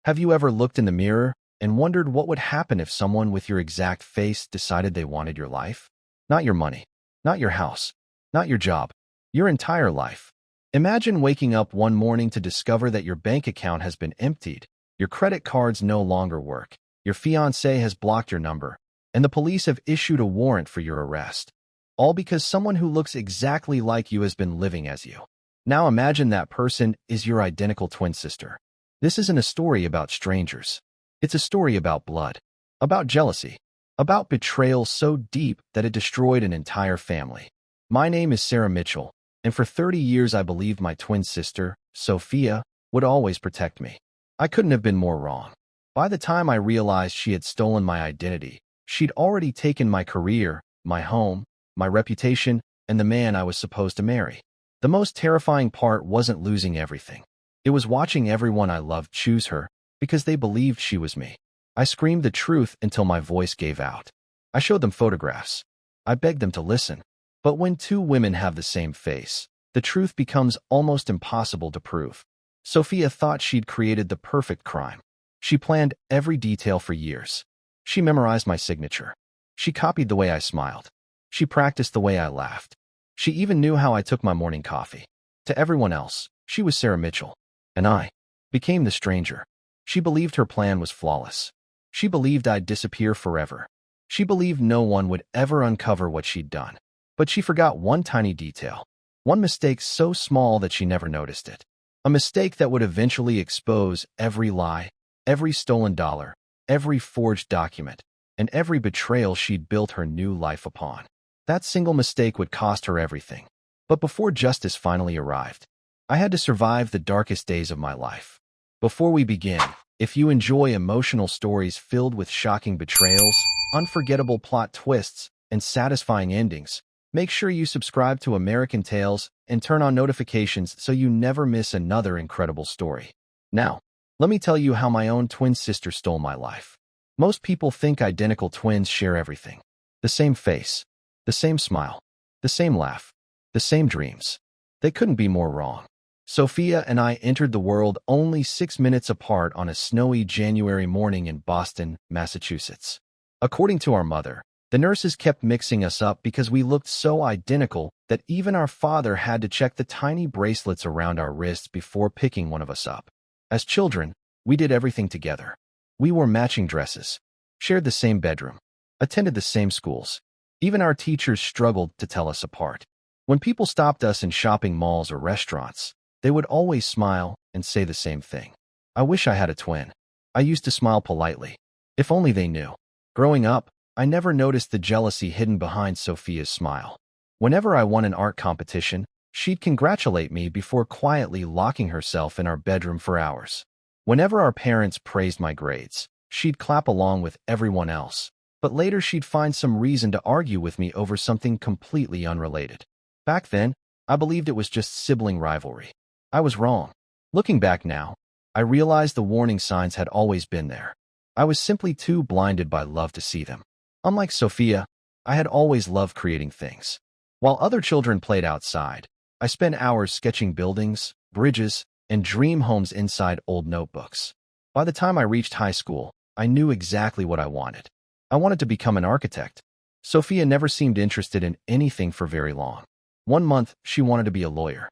Have you ever looked in the mirror and wondered what would happen if someone with your exact face decided they wanted your life? Not your money, not your house, not your job, your entire life. Imagine waking up one morning to discover that your bank account has been emptied, your credit cards no longer work, your fiancé has blocked your number, and the police have issued a warrant for your arrest. All because someone who looks exactly like you has been living as you. Now imagine that person is your identical twin sister. This isn't a story about strangers. It's a story about blood, about jealousy, about betrayal so deep that it destroyed an entire family. My name is Sarah Mitchell, and for 30 years I believed my twin sister, Sophia, would always protect me. I couldn't have been more wrong. By the time I realized she had stolen my identity, she'd already taken my career, my home, my reputation, and the man I was supposed to marry. The most terrifying part wasn't losing everything. It was watching everyone I loved choose her because they believed she was me. I screamed the truth until my voice gave out. I showed them photographs. I begged them to listen. But when two women have the same face, the truth becomes almost impossible to prove. Sophia thought she'd created the perfect crime. She planned every detail for years. She memorized my signature. She copied the way I smiled. She practiced the way I laughed. She even knew how I took my morning coffee. To everyone else, she was Sarah Mitchell. And I became the stranger. She believed her plan was flawless. She believed I'd disappear forever. She believed no one would ever uncover what she'd done. But she forgot one tiny detail. One mistake so small that she never noticed it. A mistake that would eventually expose every lie, every stolen dollar, every forged document, and every betrayal she'd built her new life upon. That single mistake would cost her everything. But before justice finally arrived, I had to survive the darkest days of my life. Before we begin, if you enjoy emotional stories filled with shocking betrayals, unforgettable plot twists, and satisfying endings, make sure you subscribe to American Tales and turn on notifications so you never miss another incredible story. Now, let me tell you how my own twin sister stole my life. Most people think identical twins share everything. The same face, the same smile, the same laugh, the same dreams. They couldn't be more wrong. Sophia and I entered the world only 6 minutes apart on a snowy January morning in Boston, Massachusetts. According to our mother, the nurses kept mixing us up because we looked so identical that even our father had to check the tiny bracelets around our wrists before picking one of us up. As children, we did everything together. We wore matching dresses, shared the same bedroom, attended the same schools. Even our teachers struggled to tell us apart. When people stopped us in shopping malls or restaurants, they would always smile and say the same thing. I wish I had a twin. I used to smile politely. If only they knew. Growing up, I never noticed the jealousy hidden behind Sophia's smile. Whenever I won an art competition, she'd congratulate me before quietly locking herself in our bedroom for hours. Whenever our parents praised my grades, she'd clap along with everyone else. But later she'd find some reason to argue with me over something completely unrelated. Back then, I believed it was just sibling rivalry. I was wrong. Looking back now, I realized the warning signs had always been there. I was simply too blinded by love to see them. Unlike Sophia, I had always loved creating things. While other children played outside, I spent hours sketching buildings, bridges, and dream homes inside old notebooks. By the time I reached high school, I knew exactly what I wanted. I wanted to become an architect. Sophia never seemed interested in anything for very long. One month, she wanted to be a lawyer.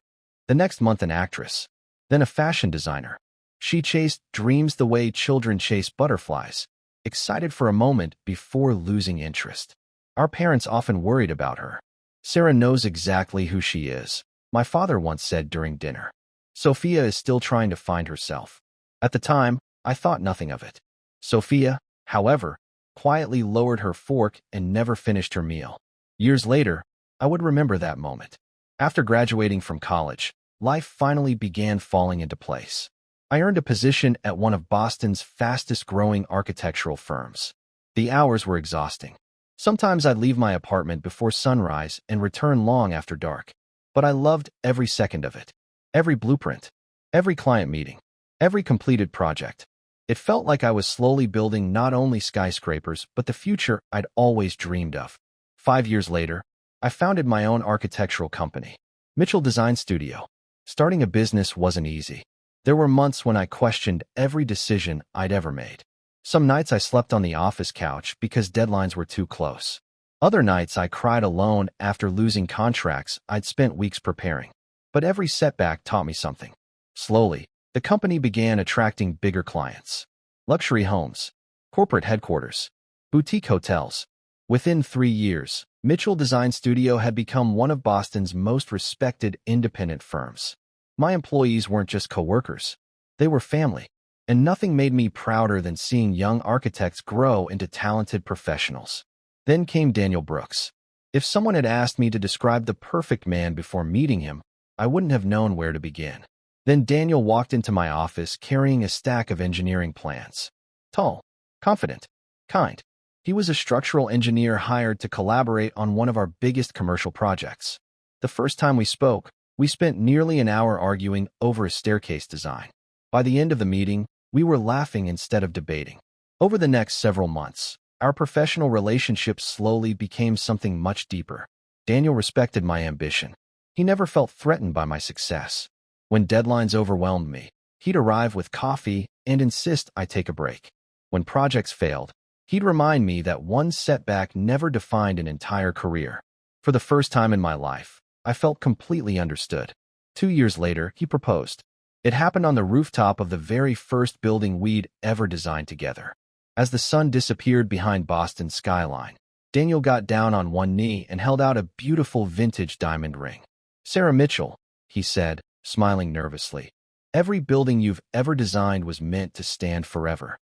The next month, an actress. Then a fashion designer. She chased dreams the way children chase butterflies, excited for a moment before losing interest. Our parents often worried about her. Sarah knows exactly who she is, my father once said during dinner. Sophia is still trying to find herself. At the time, I thought nothing of it. Sophia, however, quietly lowered her fork and never finished her meal. Years later, I would remember that moment. After graduating from college, life finally began falling into place. I earned a position at one of Boston's fastest-growing architectural firms. The hours were exhausting. Sometimes I'd leave my apartment before sunrise and return long after dark. But I loved every second of it. Every blueprint, every client meeting, every completed project. It felt like I was slowly building not only skyscrapers, but the future I'd always dreamed of. 5 years later, I founded my own architectural company, Mitchell Design Studio. Starting a business wasn't easy. There were months when I questioned every decision I'd ever made. Some nights I slept on the office couch because deadlines were too close. Other nights I cried alone after losing contracts I'd spent weeks preparing. But every setback taught me something. Slowly, the company began attracting bigger clients. Luxury homes, corporate headquarters, boutique hotels. Within 3 years, Mitchell Design Studio had become one of Boston's most respected independent firms. My employees weren't just coworkers. They were family. And nothing made me prouder than seeing young architects grow into talented professionals. Then came Daniel Brooks. If someone had asked me to describe the perfect man before meeting him, I wouldn't have known where to begin. Then Daniel walked into my office carrying a stack of engineering plans. Tall, confident, kind. He was a structural engineer hired to collaborate on one of our biggest commercial projects. The first time we spoke, we spent nearly an hour arguing over a staircase design. By the end of the meeting, we were laughing instead of debating. Over the next several months, our professional relationship slowly became something much deeper. Daniel respected my ambition. He never felt threatened by my success. When deadlines overwhelmed me, he'd arrive with coffee and insist I take a break. When projects failed, he'd remind me that one setback never defined an entire career. For the first time in my life, I felt completely understood. 2 years later, he proposed. It happened on the rooftop of the very first building we'd ever designed together. As the sun disappeared behind Boston's skyline, Daniel got down on one knee and held out a beautiful vintage diamond ring. "Sarah Mitchell," he said, smiling nervously, "every building you've ever designed was meant to stand forever."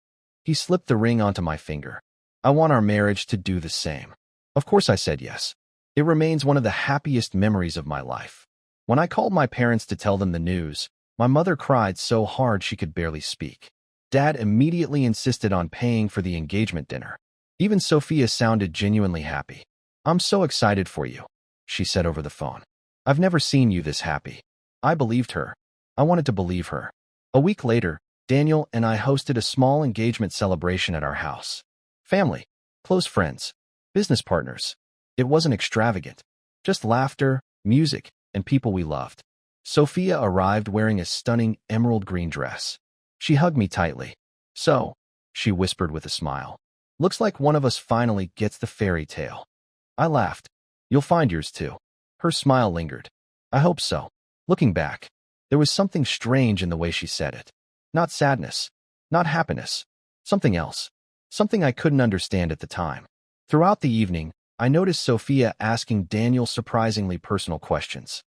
He slipped the ring onto my finger. "I want our marriage to do the same." Of course I said yes. It remains one of the happiest memories of my life. When I called my parents to tell them the news, my mother cried so hard she could barely speak. Dad immediately insisted on paying for the engagement dinner. Even Sophia sounded genuinely happy. "I'm so excited for you," she said over the phone. "I've never seen you this happy." I believed her. I wanted to believe her. A week later, Daniel and I hosted a small engagement celebration at our house. Family, close friends, business partners. It wasn't extravagant. Just laughter, music, and people we loved. Sophia arrived wearing a stunning emerald green dress. She hugged me tightly. "So," she whispered with a smile, "looks like one of us finally gets the fairy tale." I laughed. "You'll find yours too." Her smile lingered. "I hope so." Looking back, there was something strange in the way she said it. Not sadness, not happiness, something else. Something I couldn't understand at the time. Throughout the evening, I noticed Sophia asking Daniel surprisingly personal questions.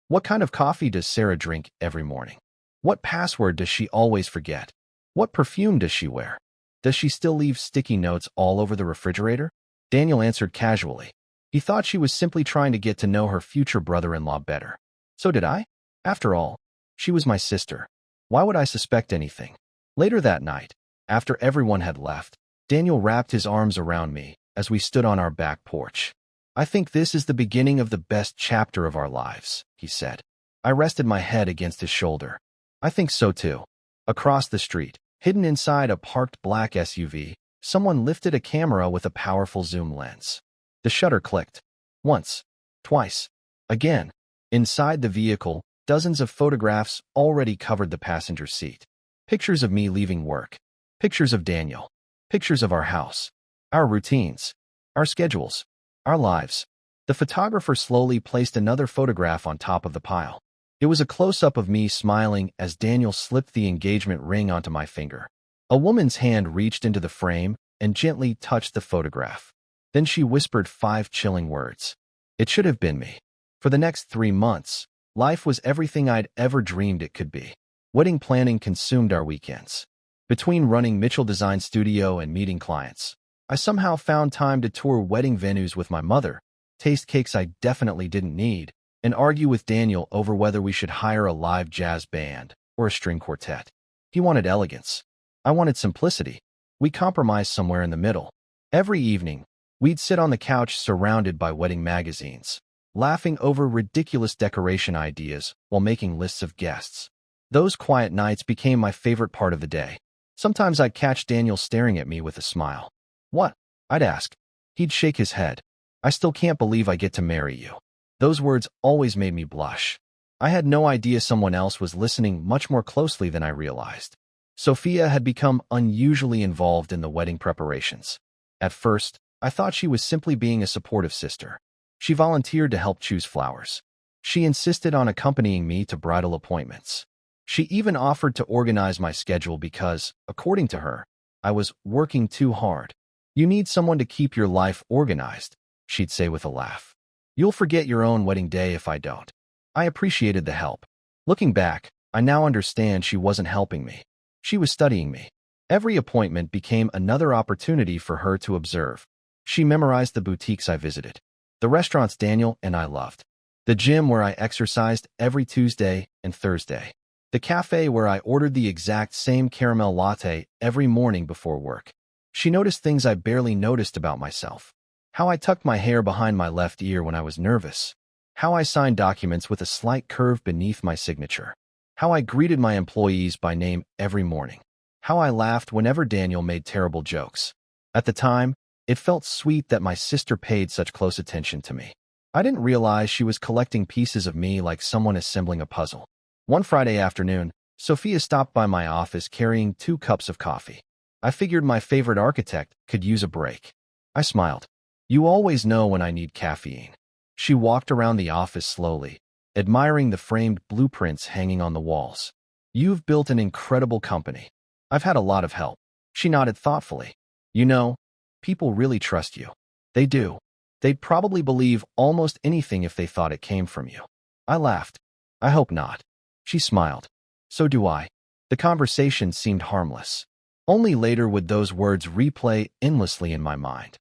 What kind of coffee does Sarah drink every morning? What password does she always forget? What perfume does she wear? Does she still leave sticky notes all over the refrigerator? Daniel answered casually. He thought she was simply trying to get to know her future brother-in-law better. So did I. After all, she was my sister. Why would I suspect anything? Later that night, after everyone had left, Daniel wrapped his arms around me as we stood on our back porch. "I think this is the beginning of the best chapter of our lives," he said. I rested my head against his shoulder. "I think so too." Across the street, hidden inside a parked black SUV, someone lifted a camera with a powerful zoom lens. The shutter clicked. Once, twice, again. Inside the vehicle, dozens of photographs already covered the passenger seat. Pictures of me leaving work. Pictures of Daniel. Pictures of our house. Our routines. Our schedules. Our lives. The photographer slowly placed another photograph on top of the pile. It was a close-up of me smiling as Daniel slipped the engagement ring onto my finger. A woman's hand reached into the frame and gently touched the photograph. Then she whispered 5 chilling words. It should have been me. For the next 3 months, life was everything I'd ever dreamed it could be. Wedding planning consumed our weekends. Between running Mitchell Design Studio and meeting clients, I somehow found time to tour wedding venues with my mother, taste cakes I definitely didn't need, and argue with Daniel over whether we should hire a live jazz band or a string quartet. He wanted elegance. I wanted simplicity. We compromised somewhere in the middle. Every evening, we'd sit on the couch surrounded by wedding magazines, laughing over ridiculous decoration ideas while making lists of guests. Those quiet nights became my favorite part of the day. Sometimes I'd catch Daniel staring at me with a smile. "What?" I'd ask. He'd shake his head. "I still can't believe I get to marry you." Those words always made me blush. I had no idea someone else was listening much more closely than I realized. Sophia had become unusually involved in the wedding preparations. At first, I thought she was simply being a supportive sister. She volunteered to help choose flowers. She insisted on accompanying me to bridal appointments. She even offered to organize my schedule because, according to her, I was working too hard. "You need someone to keep your life organized," she'd say with a laugh. "You'll forget your own wedding day if I don't." I appreciated the help. Looking back, I now understand she wasn't helping me. She was studying me. Every appointment became another opportunity for her to observe. She memorized the boutiques I visited, the restaurants Daniel and I loved, the gym where I exercised every Tuesday and Thursday, the cafe where I ordered the exact same caramel latte every morning before work. She noticed things I barely noticed about myself. How I tucked my hair behind my left ear when I was nervous. How I signed documents with a slight curve beneath my signature. How I greeted my employees by name every morning. How I laughed whenever Daniel made terrible jokes. At the time, it felt sweet that my sister paid such close attention to me. I didn't realize she was collecting pieces of me like someone assembling a puzzle. One Friday afternoon, Sophia stopped by my office carrying 2 cups of coffee. I figured my favorite architect could use a break. I smiled. "You always know when I need caffeine." She walked around the office slowly, admiring the framed blueprints hanging on the walls. "You've built an incredible company. I've had a lot of help." She nodded thoughtfully. "You know, people really trust you." "They do. They'd probably believe almost anything if they thought it came from you." I laughed. "I hope not." She smiled. "So do I." The conversation seemed harmless. Only later would those words replay endlessly in my mind.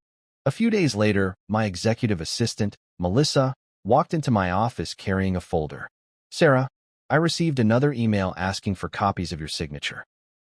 A few days later, my executive assistant, Melissa, walked into my office carrying a folder. "Sarah, I received another email asking for copies of your signature."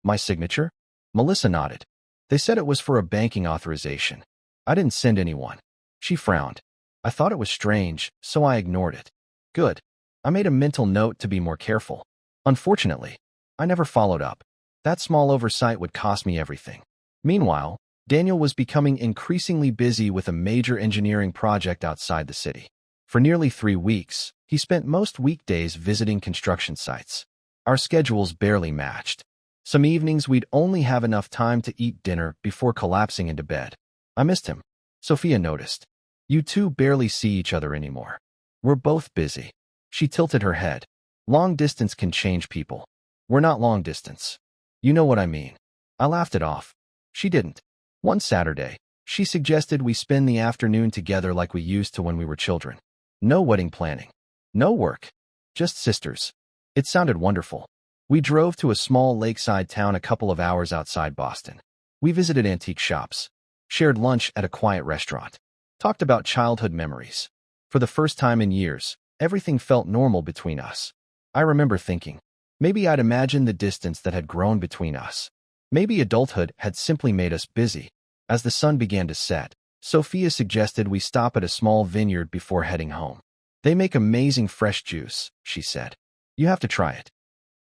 "My signature?" Melissa nodded. "They said it was for a banking authorization. I didn't send anyone." She frowned. "I thought it was strange, so I ignored it." "Good." I made a mental note to be more careful. Unfortunately, I never followed up. That small oversight would cost me everything. Meanwhile, Daniel was becoming increasingly busy with a major engineering project outside the city. For nearly 3 weeks, he spent most weekdays visiting construction sites. Our schedules barely matched. Some evenings we'd only have enough time to eat dinner before collapsing into bed. I missed him. Sophia noticed. "You two barely see each other anymore." "We're both busy." She tilted her head. "Long distance can change people. We're not long distance." "You know what I mean." I laughed it off. She didn't. One Saturday, she suggested we spend the afternoon together like we used to when we were children. No wedding planning. No work. Just sisters. It sounded wonderful. We drove to a small lakeside town a couple of hours outside Boston. We visited antique shops, shared lunch at a quiet restaurant, talked about childhood memories. For the first time in years, everything felt normal between us. I remember thinking, maybe I'd imagined the distance that had grown between us. Maybe adulthood had simply made us busy. As the sun began to set, Sophia suggested we stop at a small vineyard before heading home. "They make amazing fresh juice," she said. "You have to try it."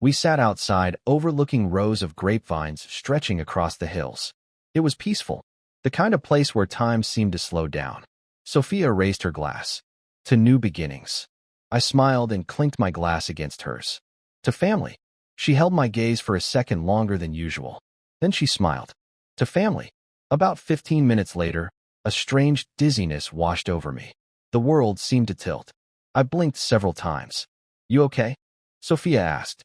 We sat outside, overlooking rows of grapevines stretching across the hills. It was peaceful, the kind of place where time seemed to slow down. Sophia raised her glass. "To new beginnings." I smiled and clinked my glass against hers. "To family." She held my gaze for a second longer than usual. Then she smiled. "To family." About 15 minutes later, a strange dizziness washed over me. The world seemed to tilt. I blinked several times. "You okay?" Sophia asked.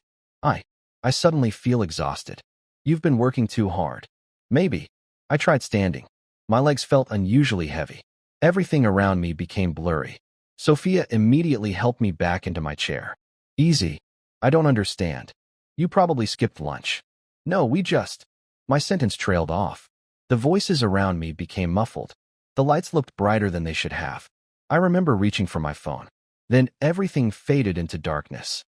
I suddenly feel exhausted." "You've been working too hard." "Maybe." I tried standing. My legs felt unusually heavy. Everything around me became blurry. Sophia immediately helped me back into my chair. "Easy. I don't understand. You probably skipped lunch." "No, we just—" My sentence trailed off. The voices around me became muffled. The lights looked brighter than they should have. I remember reaching for my phone. Then everything faded into darkness.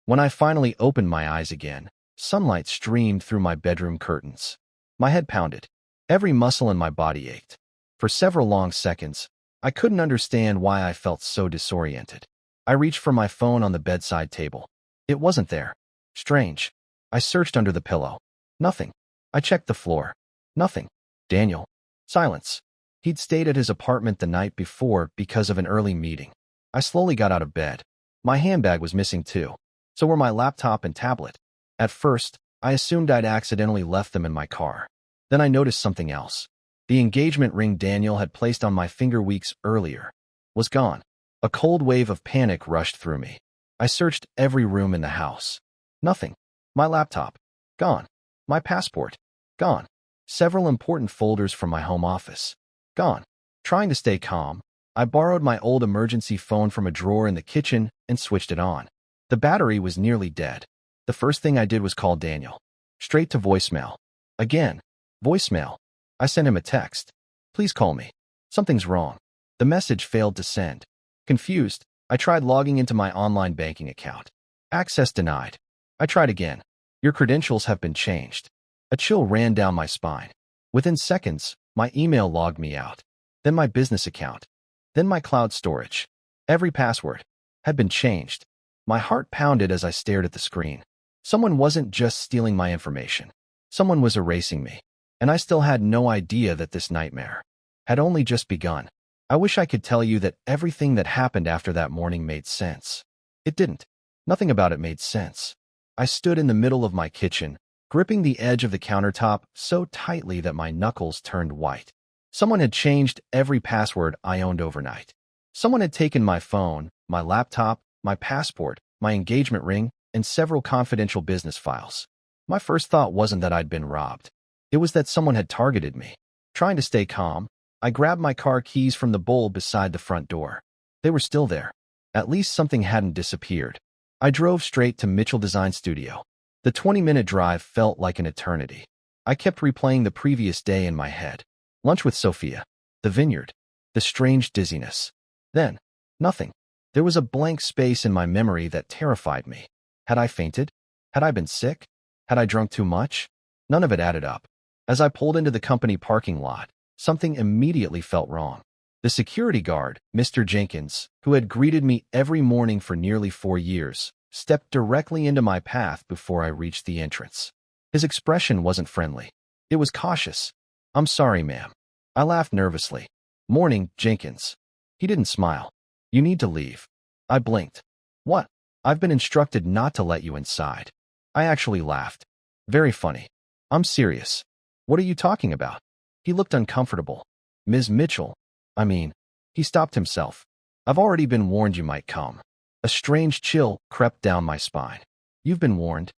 When I finally opened my eyes again, sunlight streamed through my bedroom curtains. My head pounded. Every muscle in my body ached. For several long seconds, I couldn't understand why I felt so disoriented. I reached for my phone on the bedside table. It wasn't there. Strange. I searched under the pillow. Nothing. I checked the floor. Nothing. Daniel. Silence. He'd stayed at his apartment the night before because of an early meeting. I slowly got out of bed. My handbag was missing too. So were my laptop and tablet. At first, I assumed I'd accidentally left them in my car. Then I noticed something else. The engagement ring Daniel had placed on my finger weeks earlier was gone. A cold wave of panic rushed through me. I searched every room in the house. Nothing. My laptop. Gone. My passport. Gone. Several important folders from my home office. Gone. Trying to stay calm, I borrowed my old emergency phone from a drawer in the kitchen and switched it on. The battery was nearly dead. The first thing I did was call Daniel. Straight to voicemail. Again. Voicemail. I sent him a text. Please call me. Something's wrong. The message failed to send. Confused, I tried logging into my online banking account. Access denied. I tried again. Your credentials have been changed. A chill ran down my spine. Within seconds, my email logged me out. Then my business account. Then my cloud storage. Every password had been changed. My heart pounded as I stared at the screen. Someone wasn't just stealing my information. Someone was erasing me. And I still had no idea that this nightmare had only just begun. I wish I could tell you that everything that happened after that morning made sense. It didn't. Nothing about it made sense. I stood in the middle of my kitchen, gripping the edge of the countertop so tightly that my knuckles turned white. Someone had changed every password I owned overnight. Someone had taken my phone, my laptop, my passport, my engagement ring, and several confidential business files. My first thought wasn't that I'd been robbed. It was that someone had targeted me. Trying to stay calm, I grabbed my car keys from the bowl beside the front door. They were still there. At least something hadn't disappeared. I drove straight to Mitchell Design Studio. The 20-minute drive felt like an eternity. I kept replaying the previous day in my head. Lunch with Sophia. The vineyard. The strange dizziness. Then, nothing. There was a blank space in my memory that terrified me. Had I fainted? Had I been sick? Had I drunk too much? None of it added up. As I pulled into the company parking lot, something immediately felt wrong. The security guard, Mr. Jenkins, who had greeted me every morning for nearly 4 years, stepped directly into my path before I reached the entrance. His expression wasn't friendly. It was cautious. "I'm sorry, ma'am." I laughed nervously. "Morning, Jenkins." He didn't smile. "You need to leave." I blinked. "What?" "I've been instructed not to let you inside." I actually laughed. "Very funny." "I'm serious." "What are you talking about?" He looked uncomfortable. "Ms. Mitchell, I mean..." He stopped himself. "I've already been warned you might come." A strange chill crept down my spine. "You've been warned?"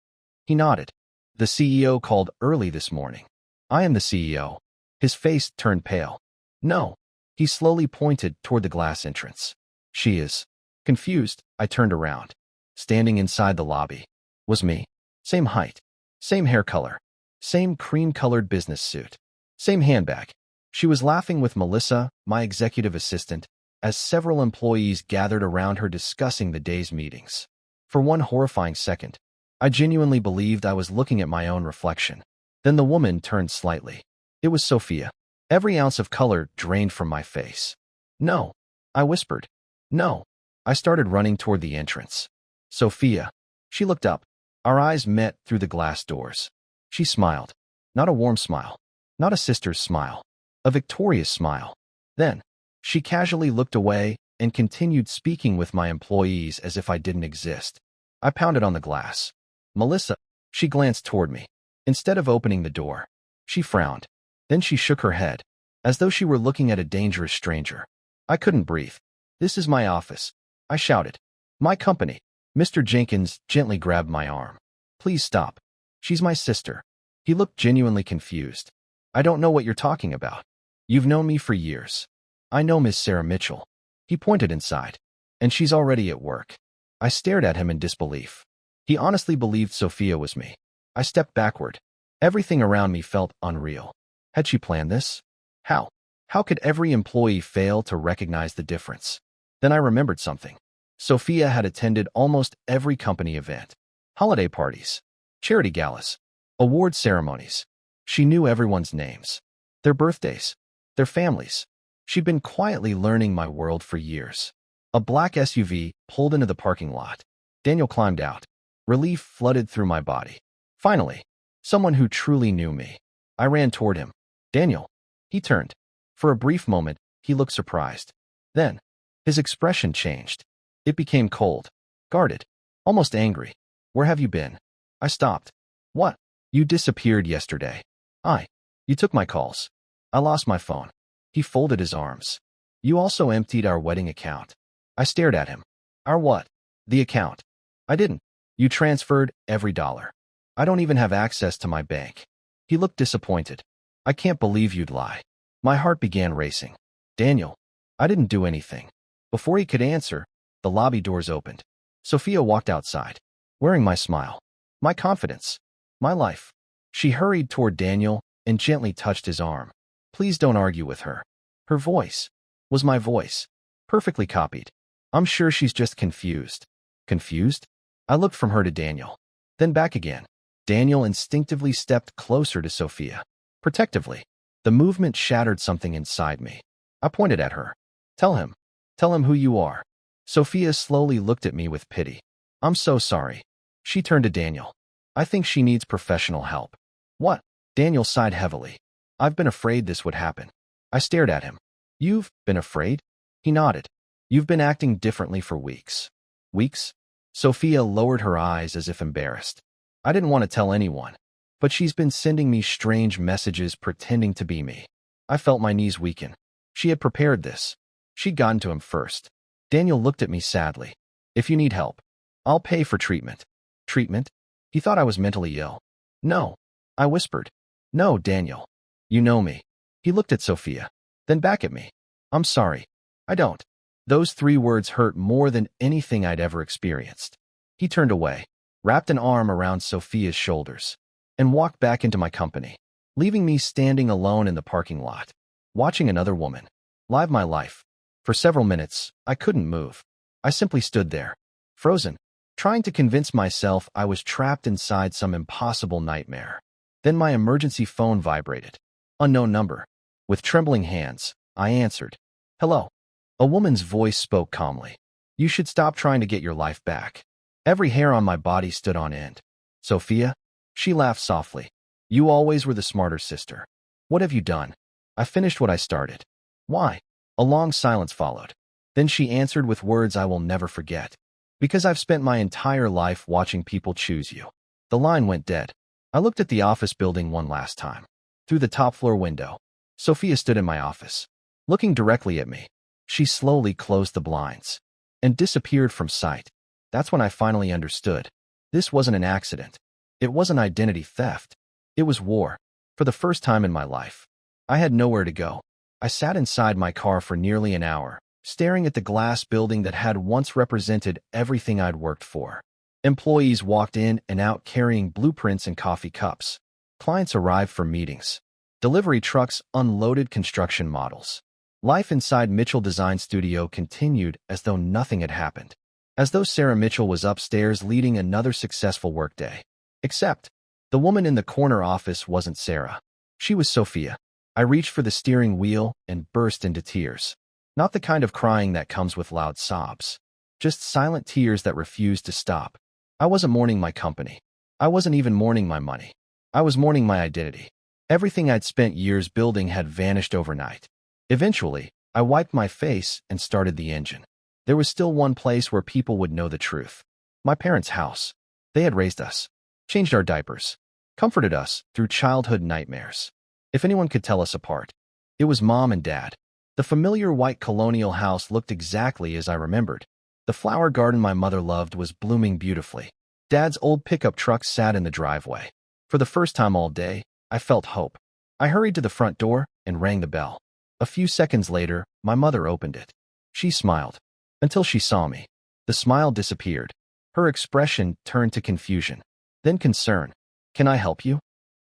He nodded. "The CEO called early this morning." "I am the CEO." His face turned pale. "No." He slowly pointed toward the glass entrance. "She is." Confused, I turned around. Standing inside the lobby was me. Same height. Same hair color. Same cream-colored business suit. Same handbag. She was laughing with Melissa, my executive assistant, as several employees gathered around her discussing the day's meetings. For one horrifying second, I genuinely believed I was looking at my own reflection. Then the woman turned slightly. It was Sophia. Every ounce of color drained from my face. "No," I whispered. "No." I started running toward the entrance. "Sophia." She looked up. Our eyes met through the glass doors. She smiled. Not a warm smile. Not a sister's smile. A victorious smile. Then, she casually looked away and continued speaking with my employees as if I didn't exist. I pounded on the glass. "Melissa." She glanced toward me. Instead of opening the door, she frowned. Then she shook her head, as though she were looking at a dangerous stranger. I couldn't breathe. "This is my office," I shouted. "My company." Mr. Jenkins gently grabbed my arm. "Please stop. She's my sister." He looked genuinely confused. "I don't know what you're talking about. You've known me for years." "I know Miss Sarah Mitchell." He pointed inside. "And she's already at work." I stared at him in disbelief. He honestly believed Sophia was me. I stepped backward. Everything around me felt unreal. Had she planned this? How? How could every employee fail to recognize the difference? Then I remembered something. Sophia had attended almost every company event. Holiday parties, charity galas, award ceremonies. She knew everyone's names, their birthdays, their families. She'd been quietly learning my world for years. A black SUV pulled into the parking lot. Daniel climbed out. Relief flooded through my body. Finally, someone who truly knew me. I ran toward him. "Daniel." He turned. For a brief moment, he looked surprised. Then, his expression changed. It became cold. guarded, almost angry. Where have you been? I stopped. What? You disappeared yesterday. You took my calls. I lost my phone. He folded his arms. You also emptied our wedding account. I stared at him. Our what? The account. I didn't. You transferred every dollar. I don't even have access to my bank. He looked disappointed. I can't believe you'd lie. My heart began racing. Daniel, I didn't do anything. Before he could answer, the lobby doors opened. Sophia walked outside, wearing my smile, my confidence, my life. She hurried toward Daniel and gently touched his arm. Please don't argue with her. Her voice was my voice, perfectly copied. I'm sure she's just confused. Confused? I looked from her to Daniel, then back again. Daniel instinctively stepped closer to Sophia, protectively. The movement shattered something inside me. I pointed at her. Tell him who you are. Sophia slowly looked at me with pity. I'm so sorry. She turned to Daniel. I think she needs professional help. What? Daniel sighed heavily. I've been afraid this would happen. I stared at him. You've been afraid? He nodded. You've been acting differently for weeks. Weeks? Sophia lowered her eyes as if embarrassed. I didn't want to tell anyone, but she's been sending me strange messages pretending to be me. I felt my knees weaken. She had prepared this. She'd gotten to him first. Daniel looked at me sadly. If you need help, I'll pay for treatment. Treatment? He thought I was mentally ill. No. I whispered. No, Daniel. You know me. He looked at Sophia, then back at me. I'm sorry. I don't. Those 3 words hurt more than anything I'd ever experienced. He turned away, wrapped an arm around Sophia's shoulders, and walked back into my company, leaving me standing alone in the parking lot, watching another woman live my life. For several minutes, I couldn't move. I simply stood there, frozen, trying to convince myself I was trapped inside some impossible nightmare. Then my emergency phone vibrated. Unknown number. With trembling hands, I answered. Hello. A woman's voice spoke calmly. You should stop trying to get your life back. Every hair on my body stood on end. Sophia? She laughed softly. You always were the smarter sister. What have you done? I finished what I started. Why? A long silence followed. Then she answered with words I will never forget. Because I've spent my entire life watching people choose you. The line went dead. I looked at the office building one last time. Through the top floor window, Sophia stood in my office, looking directly at me. She slowly closed the blinds and disappeared from sight. That's when I finally understood. This wasn't an accident. It wasn't identity theft. It was war. For the first time in my life, I had nowhere to go. I sat inside my car for nearly an hour, staring at the glass building that had once represented everything I'd worked for. Employees walked in and out carrying blueprints and coffee cups. Clients arrived for meetings. Delivery trucks unloaded construction models. Life inside Mitchell Design Studio continued as though nothing had happened. As though Sarah Mitchell was upstairs leading another successful workday. Except, the woman in the corner office wasn't Sarah. She was Sophia. I reached for the steering wheel and burst into tears. Not the kind of crying that comes with loud sobs. Just silent tears that refused to stop. I wasn't mourning my company. I wasn't even mourning my money. I was mourning my identity. Everything I'd spent years building had vanished overnight. Eventually, I wiped my face and started the engine. There was still one place where people would know the truth. My parents' house. They had raised us, changed our diapers, comforted us through childhood nightmares. If anyone could tell us apart, it was Mom and Dad. The familiar white colonial house looked exactly as I remembered. The flower garden my mother loved was blooming beautifully. Dad's old pickup truck sat in the driveway. For the first time all day, I felt hope. I hurried to the front door and rang the bell. A few seconds later, my mother opened it. She smiled. Until she saw me. The smile disappeared. Her expression turned to confusion, then concern. Can I help you?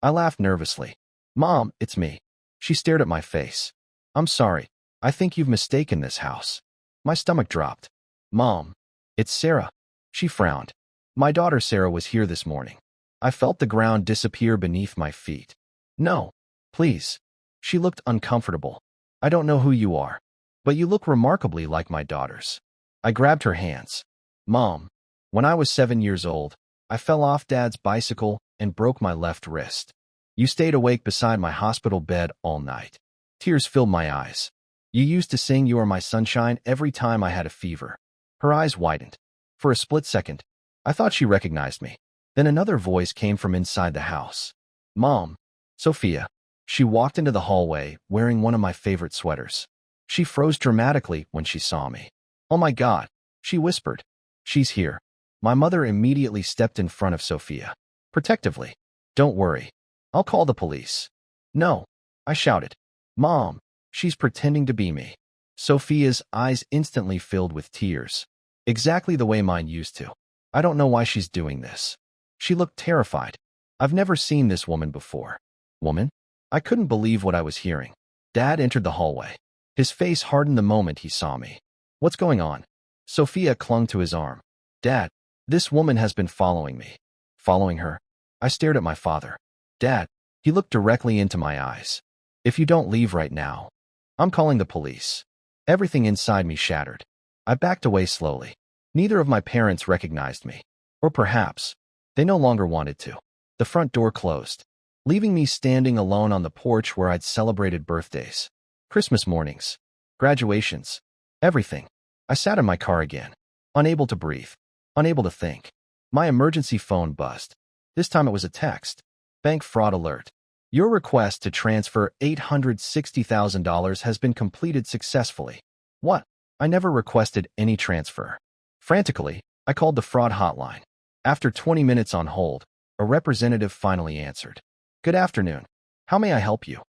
I laughed nervously. Mom, it's me. She stared at my face. I'm sorry. I think you've mistaken this house. My stomach dropped. Mom, it's Sarah. She frowned. My daughter Sarah was here this morning. I felt the ground disappear beneath my feet. No, please. She looked uncomfortable. I don't know who you are, but you look remarkably like my daughters. I grabbed her hands. Mom, when I was 7 years old, I fell off Dad's bicycle and broke my left wrist. You stayed awake beside my hospital bed all night. Tears filled my eyes. You used to sing You Are My Sunshine every time I had a fever. Her eyes widened. For a split second, I thought she recognized me. Then another voice came from inside the house. Mom. Sophia. She walked into the hallway wearing one of my favorite sweaters. She froze dramatically when she saw me. Oh my God, she whispered. She's here. My mother immediately stepped in front of Sophia. Protectively. Don't worry. I'll call the police. No, I shouted. Mom, she's pretending to be me. Sophia's eyes instantly filled with tears. Exactly the way mine used to. I don't know why she's doing this. She looked terrified. I've never seen this woman before. Woman? I couldn't believe what I was hearing. Dad entered the hallway. His face hardened the moment he saw me. What's going on? Sophia clung to his arm. Dad, this woman has been following me. Following her? I stared at my father. Dad, he looked directly into my eyes. If you don't leave right now, I'm calling the police. Everything inside me shattered. I backed away slowly. Neither of my parents recognized me. Or perhaps, they no longer wanted to. The front door closed, leaving me standing alone on the porch where I'd celebrated birthdays, Christmas mornings, graduations, everything. I sat in my car again, unable to breathe, unable to think. My emergency phone buzzed. This time it was a text. Bank fraud alert. Your request to transfer $860,000 has been completed successfully. What? I never requested any transfer. Frantically, I called the fraud hotline. After 20 minutes on hold, a representative finally answered. Good afternoon. How may I help you?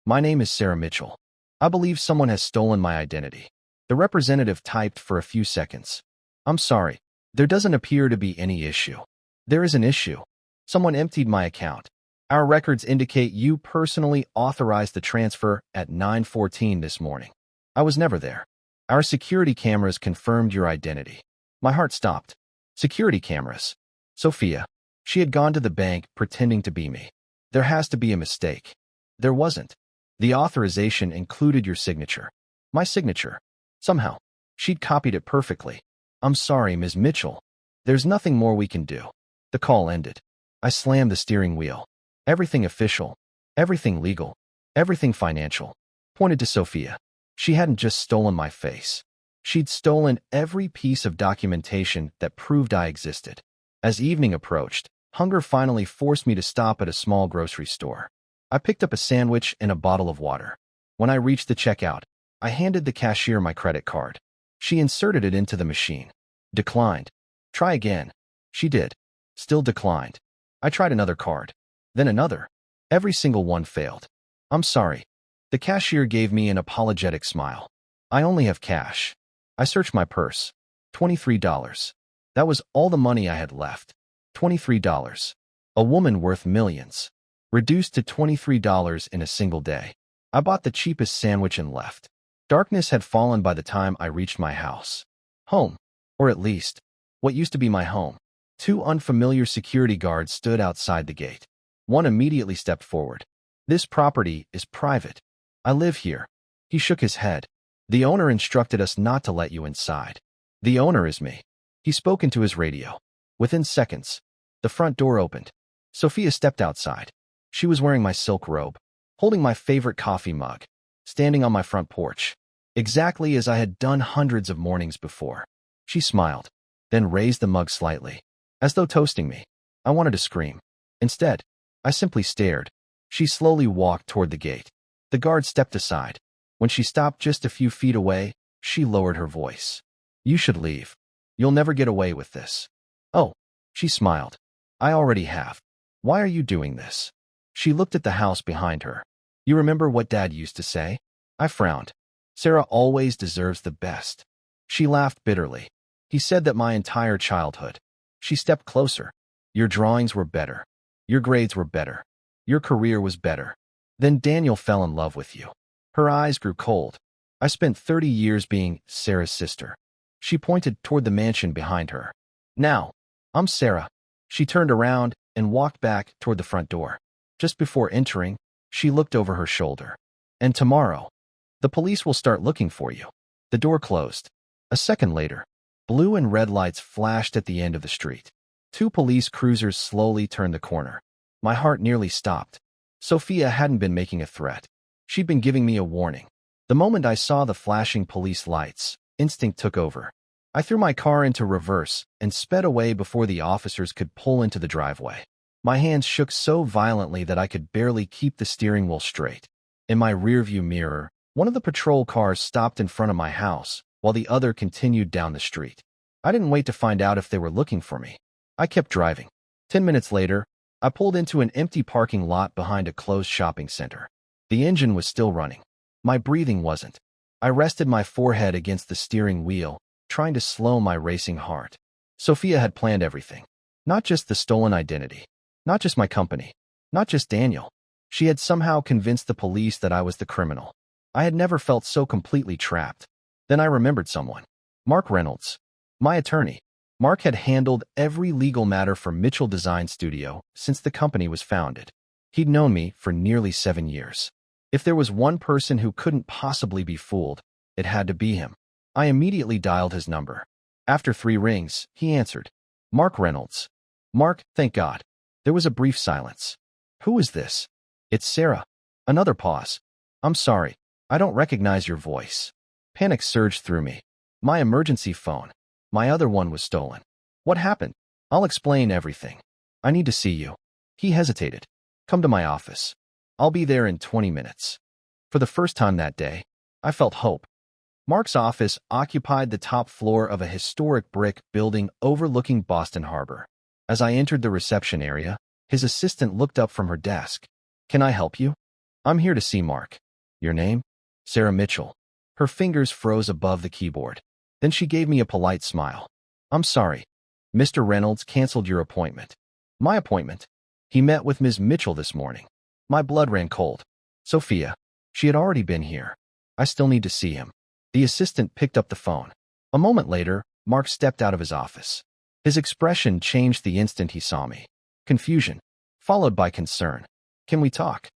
My name is Sarah Mitchell. I believe someone has stolen my identity. The representative typed for a few seconds. I'm sorry. There doesn't appear to be any issue. There is an issue. Someone emptied my account. Our records indicate you personally authorized the transfer at 9:14 this morning. I was never there. Our security cameras confirmed your identity. My heart stopped. Security cameras. Sophia. She had gone to the bank pretending to be me. There has to be a mistake. There wasn't. The authorization included your signature. My signature. Somehow, she'd copied it perfectly. I'm sorry, Ms. Mitchell. There's nothing more we can do. The call ended. I slammed the steering wheel. Everything official, everything legal, everything financial, pointed to Sophia. She hadn't just stolen my face. She'd stolen every piece of documentation that proved I existed. As evening approached, hunger finally forced me to stop at a small grocery store. I picked up a sandwich and a bottle of water. When I reached the checkout, I handed the cashier my credit card. She inserted it into the machine. Declined. Try again. She did. Still declined. I tried another card. Then another. Every single one failed. I'm sorry. The cashier gave me an apologetic smile. I only have cash. I searched my purse. $23. That was all the money I had left. $23. A woman worth millions. Reduced to $23 in a single day. I bought the cheapest sandwich and left. Darkness had fallen by the time I reached my house. Home. Or at least, what used to be my home. Two unfamiliar security guards stood outside the gate. One immediately stepped forward. This property is private. I live here. He shook his head. The owner instructed us not to let you inside. The owner is me. He spoke into his radio. Within seconds, the front door opened. Sophia stepped outside. She was wearing my silk robe, holding my favorite coffee mug, standing on my front porch, exactly as I had done hundreds of mornings before. She smiled, then raised the mug slightly, as though toasting me. I wanted to scream. Instead, I simply stared. She slowly walked toward the gate. The guard stepped aside. When she stopped just a few feet away, she lowered her voice. You should leave. You'll never get away with this. Oh, she smiled. I already have. Why are you doing this? She looked at the house behind her. You remember what Dad used to say? I frowned. Sarah always deserves the best. She laughed bitterly. He said that my entire childhood. She stepped closer. Your drawings were better. Your grades were better. Your career was better. Then Daniel fell in love with you. Her eyes grew cold. I spent 30 years being Sarah's sister. She pointed toward the mansion behind her. Now, I'm Sarah. She turned around and walked back toward the front door. Just before entering, she looked over her shoulder. And tomorrow, the police will start looking for you. The door closed. A second later, blue and red lights flashed at the end of the street. Two police cruisers slowly turned the corner. My heart nearly stopped. Sophia hadn't been making a threat. She'd been giving me a warning. The moment I saw the flashing police lights, instinct took over. I threw my car into reverse and sped away before the officers could pull into the driveway. My hands shook so violently that I could barely keep the steering wheel straight. In my rearview mirror, one of the patrol cars stopped in front of my house, while the other continued down the street. I didn't wait to find out if they were looking for me. I kept driving. 10 minutes later, I pulled into an empty parking lot behind a closed shopping center. The engine was still running. My breathing wasn't. I rested my forehead against the steering wheel, trying to slow my racing heart. Sophia had planned everything. Not just the stolen identity. Not just my company. Not just Daniel. She had somehow convinced the police that I was the criminal. I had never felt so completely trapped. Then I remembered someone. Mark Reynolds. My attorney. Mark had handled every legal matter for Mitchell Design Studio since the company was founded. He'd known me for nearly 7 years. If there was one person who couldn't possibly be fooled, it had to be him. I immediately dialed his number. After 3 rings, he answered. Mark Reynolds. Mark, thank God. There was a brief silence. Who is this? It's Sarah. Another pause. I'm sorry. I don't recognize your voice. Panic surged through me. My emergency phone. My other one was stolen. What happened? I'll explain everything. I need to see you. He hesitated. Come to my office. I'll be there in 20 minutes. For the first time that day, I felt hope. Mark's office occupied the top floor of a historic brick building overlooking Boston Harbor. As I entered the reception area, his assistant looked up from her desk. Can I help you? I'm here to see Mark. Your name? Sarah Mitchell. Her fingers froze above the keyboard. Then she gave me a polite smile. I'm sorry. Mr. Reynolds canceled your appointment. My appointment? He met with Ms. Mitchell this morning. My blood ran cold. Sophia. She had already been here. I still need to see him. The assistant picked up the phone. A moment later, Mark stepped out of his office. His expression changed the instant he saw me. Confusion, followed by concern. Can we talk?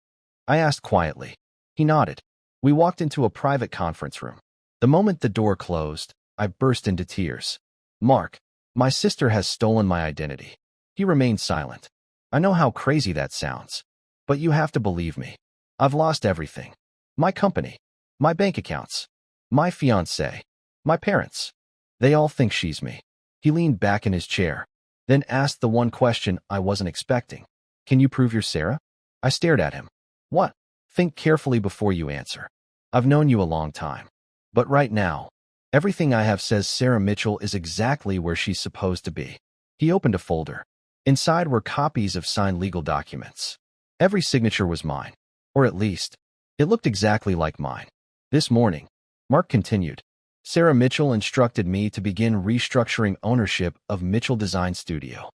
I asked quietly. He nodded. We walked into a private conference room. The moment the door closed, I burst into tears. Mark, my sister has stolen my identity. He remained silent. I know how crazy that sounds, but you have to believe me. I've lost everything. My company, my bank accounts, my fiancé, my parents. They all think she's me. He leaned back in his chair, then asked the one question I wasn't expecting. Can you prove you're Sarah? I stared at him. What? Think carefully before you answer. I've known you a long time. But right now, everything I have says Sarah Mitchell is exactly where she's supposed to be. He opened a folder. Inside were copies of signed legal documents. Every signature was mine. Or at least, it looked exactly like mine. This morning, Mark continued, Sarah Mitchell instructed me to begin restructuring ownership of Mitchell Design Studio.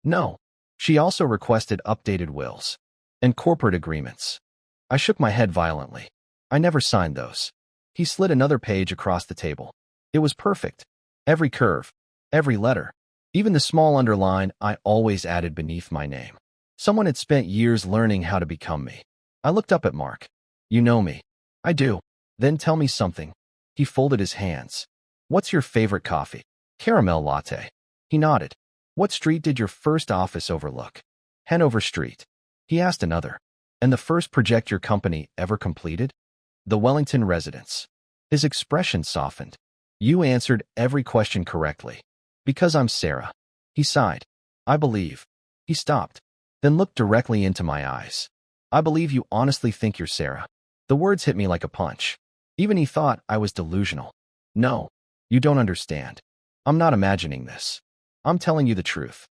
No, she also requested updated wills and corporate agreements. I shook my head violently. I never signed those. He slid another page across the table. It was perfect. Every curve, every letter, even the small underline I always added beneath my name. Someone had spent years learning how to become me. I looked up at Mark. You know me. I do. Then tell me something. He folded his hands. What's your favorite coffee? Caramel latte. He nodded. What street did your first office overlook? Hanover Street. He asked another. And the first project your company ever completed? The Wellington residence. His expression softened. You answered every question correctly. Because I'm Sarah. He sighed. I believe. He stopped, then looked directly into my eyes. I believe you honestly think you're Sarah. The words hit me like a punch. Even he thought I was delusional. No, you don't understand. I'm not imagining this. I'm telling you the truth.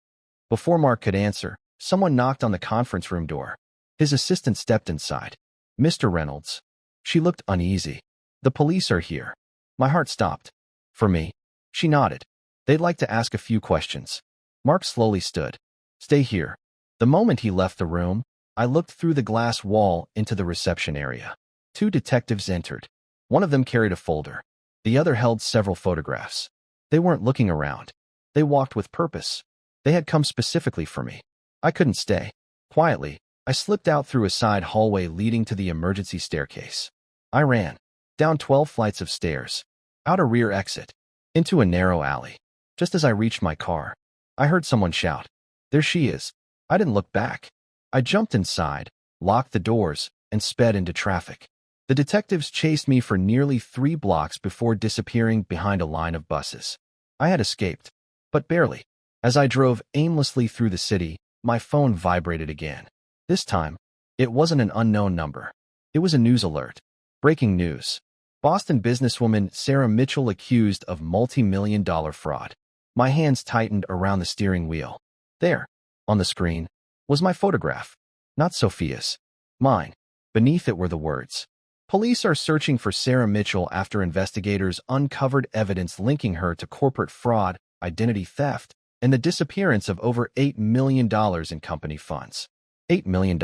Before Mark could answer, someone knocked on the conference room door. His assistant stepped inside. Mr. Reynolds. She looked uneasy. The police are here. My heart stopped. For me. She nodded. They'd like to ask a few questions. Mark slowly stood. Stay here. The moment he left the room, I looked through the glass wall into the reception area. 2 detectives entered. One of them carried a folder. The other held several photographs. They weren't looking around. They walked with purpose. They had come specifically for me. I couldn't stay. Quietly, I slipped out through a side hallway leading to the emergency staircase. I ran. Down 12 flights of stairs. Out a rear exit. Into a narrow alley. Just as I reached my car, I heard someone shout. There she is. I didn't look back. I jumped inside, locked the doors, and sped into traffic. The detectives chased me for nearly 3 blocks before disappearing behind a line of buses. I had escaped, but barely. As I drove aimlessly through the city, my phone vibrated again. This time, it wasn't an unknown number. It was a news alert. Breaking news. Boston businesswoman Sarah Mitchell accused of multi-million-dollar fraud. My hands tightened around the steering wheel. There, on the screen, was my photograph. Not Sophia's. Mine. Beneath it were the words. Police are searching for Sarah Mitchell after investigators uncovered evidence linking her to corporate fraud, identity theft, and the disappearance of over $8 million in company funds. $8 million?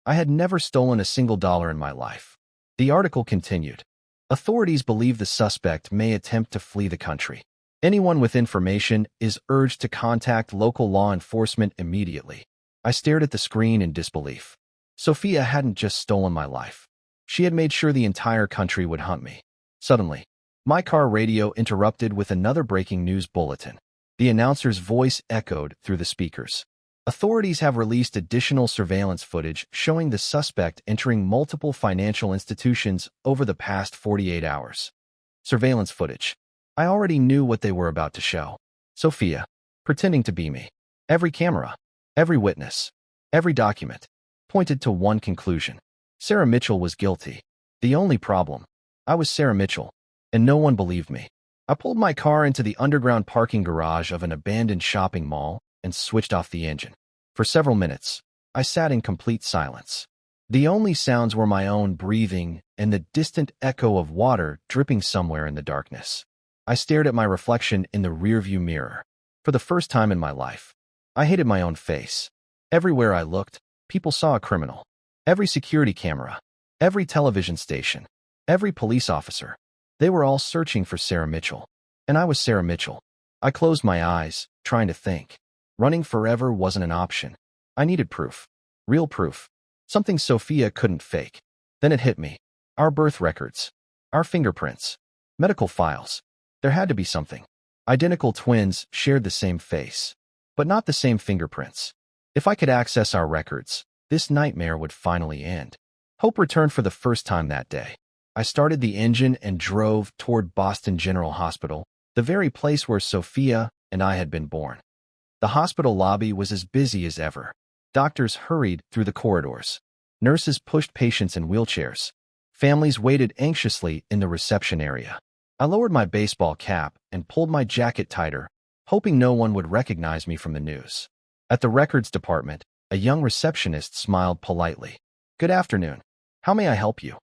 I had never stolen a single dollar in my life. The article continued. Authorities believe the suspect may attempt to flee the country. Anyone with information is urged to contact local law enforcement immediately. I stared at the screen in disbelief. Sophia hadn't just stolen my life. She had made sure the entire country would hunt me. Suddenly, my car radio interrupted with another breaking news bulletin. The announcer's voice echoed through the speakers. Authorities have released additional surveillance footage showing the suspect entering multiple financial institutions over the past 48 hours. Surveillance footage. I already knew what they were about to show. Sophia, pretending to be me. Every camera, every witness, every document pointed to one conclusion. Sarah Mitchell was guilty. The only problem, I was Sarah Mitchell, and no one believed me. I pulled my car into the underground parking garage of an abandoned shopping mall and switched off the engine. For several minutes, I sat in complete silence. The only sounds were my own breathing and the distant echo of water dripping somewhere in the darkness. I stared at my reflection in the rearview mirror. For the first time in my life, I hated my own face. Everywhere I looked, people saw a criminal. Every security camera, every television station, every police officer. They were all searching for Sarah Mitchell. And I was Sarah Mitchell. I closed my eyes, trying to think. Running forever wasn't an option. I needed proof. Real proof. Something Sophia couldn't fake. Then it hit me. Our birth records. Our fingerprints. Medical files. There had to be something. Identical twins shared the same face, but not the same fingerprints. If I could access our records, this nightmare would finally end. Hope returned for the first time that day. I started the engine and drove toward Boston General Hospital, the very place where Sophia and I had been born. The hospital lobby was as busy as ever. Doctors hurried through the corridors. Nurses pushed patients in wheelchairs. Families waited anxiously in the reception area. I lowered my baseball cap and pulled my jacket tighter, hoping no one would recognize me from the news. At the records department, a young receptionist smiled politely. "Good afternoon. How may I help you?"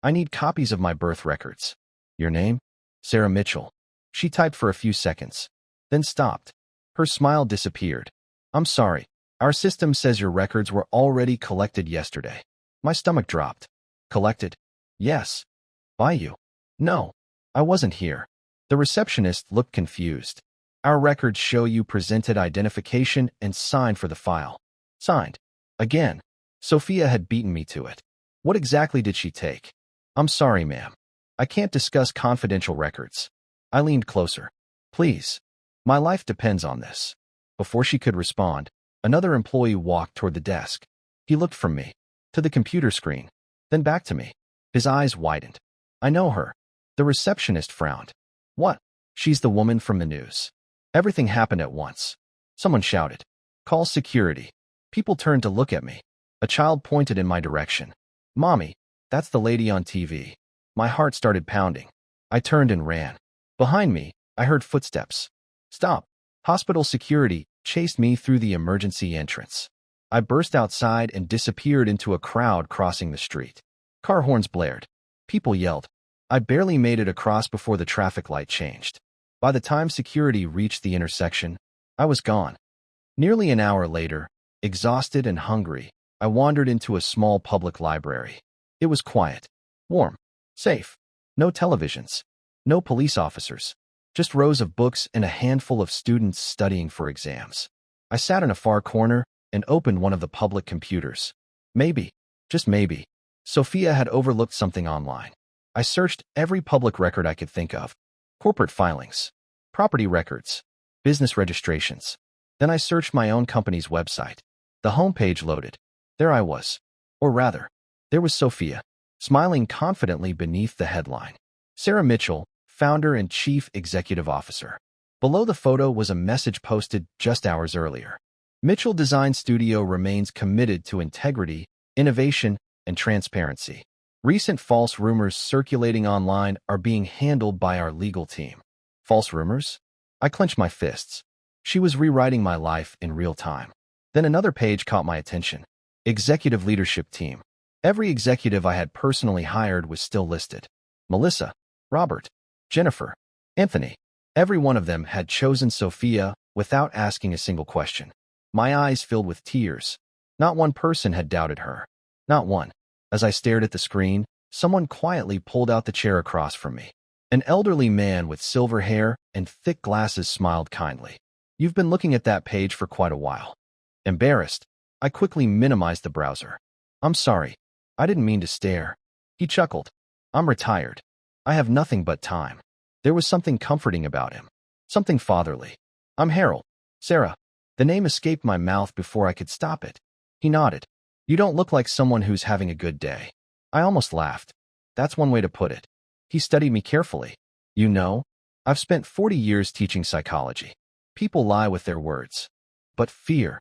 "I need copies of my birth records." "Your name?" "Sarah Mitchell." She typed for a few seconds, then stopped. Her smile disappeared. "I'm sorry. Our system says your records were already collected yesterday." My stomach dropped. "Collected?" "Yes." "By you?" "No. I wasn't here." The receptionist looked confused. "Our records show you presented identification and signed for the file." Signed. Again. Sophia had beaten me to it. What exactly did she take? "I'm sorry, ma'am. I can't discuss confidential records." I leaned closer. "Please. My life depends on this." Before she could respond, another employee walked toward the desk. He looked from me, to the computer screen, then back to me. His eyes widened. "I know her." The receptionist frowned. "What?" "She's the woman from the news." Everything happened at once. Someone shouted, "Call security." People turned to look at me. A child pointed in my direction. "Mommy, that's the lady on TV." My heart started pounding. I turned and ran. Behind me, I heard footsteps. "Stop." Hospital security chased me through the emergency entrance. I burst outside and disappeared into a crowd crossing the street. Car horns blared. People yelled. I barely made it across before the traffic light changed. By the time security reached the intersection, I was gone. Nearly an hour later, exhausted and hungry, I wandered into a small public library. It was quiet, warm, safe. No televisions, no police officers, just rows of books and a handful of students studying for exams. I sat in a far corner and opened one of the public computers. Maybe, just maybe, Sophia had overlooked something online. I searched every public record I could think of. Corporate filings, property records, business registrations. Then I searched my own company's website. The homepage loaded. There I was. Or rather, there was Sophia, smiling confidently beneath the headline. Sarah Mitchell, founder and chief executive officer. Below the photo was a message posted just hours earlier. Mitchell Design Studio remains committed to integrity, innovation, and transparency. Recent false rumors circulating online are being handled by our legal team. False rumors? I clenched my fists. She was rewriting my life in real time. Then another page caught my attention. Executive Leadership Team. Every executive I had personally hired was still listed. Melissa, Robert, Jennifer, Anthony. Every one of them had chosen Sophia without asking a single question. My eyes filled with tears. Not one person had doubted her. Not one. As I stared at the screen, someone quietly pulled out the chair across from me. An elderly man with silver hair and thick glasses smiled kindly. You've been looking at that page for quite a while. Embarrassed, I quickly minimized the browser. I'm sorry. I didn't mean to stare. He chuckled. I'm retired. I have nothing but time. There was something comforting about him. Something fatherly. I'm Harold. Sarah. The name escaped my mouth before I could stop it. He nodded. You don't look like someone who's having a good day. I almost laughed. That's one way to put it. He studied me carefully. You know, I've spent 40 years teaching psychology. People lie with their words. But fear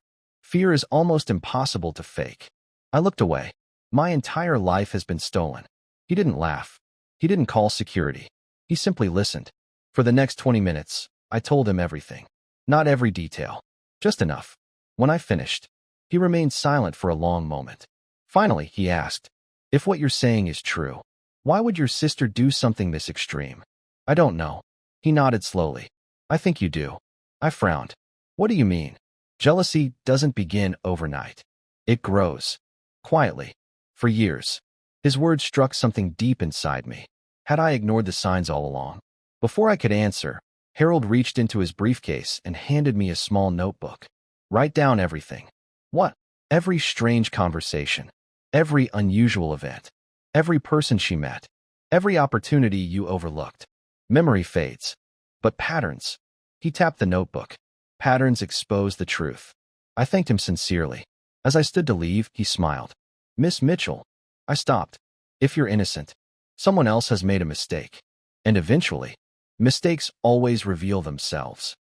is almost impossible to fake. I looked away. My entire life has been stolen. He didn't laugh. He didn't call security. He simply listened. For the next 20 minutes, I told him everything. Not every detail. Just enough. When I finished, he remained silent for a long moment. Finally, he asked, if what you're saying is true, why would your sister do something this extreme? I don't know. He nodded slowly. I think you do. I frowned. What do you mean? Jealousy doesn't begin overnight. It grows. Quietly. For years. His words struck something deep inside me. Had I ignored the signs all along? Before I could answer, Harold reached into his briefcase and handed me a small notebook. Write down everything. What? Every strange conversation. Every unusual event. Every person she met. Every opportunity you overlooked. Memory fades. But patterns. He tapped the notebook. Patterns expose the truth. I thanked him sincerely. As I stood to leave, he smiled. Miss Mitchell. I stopped. If you're innocent, someone else has made a mistake. And eventually, mistakes always reveal themselves.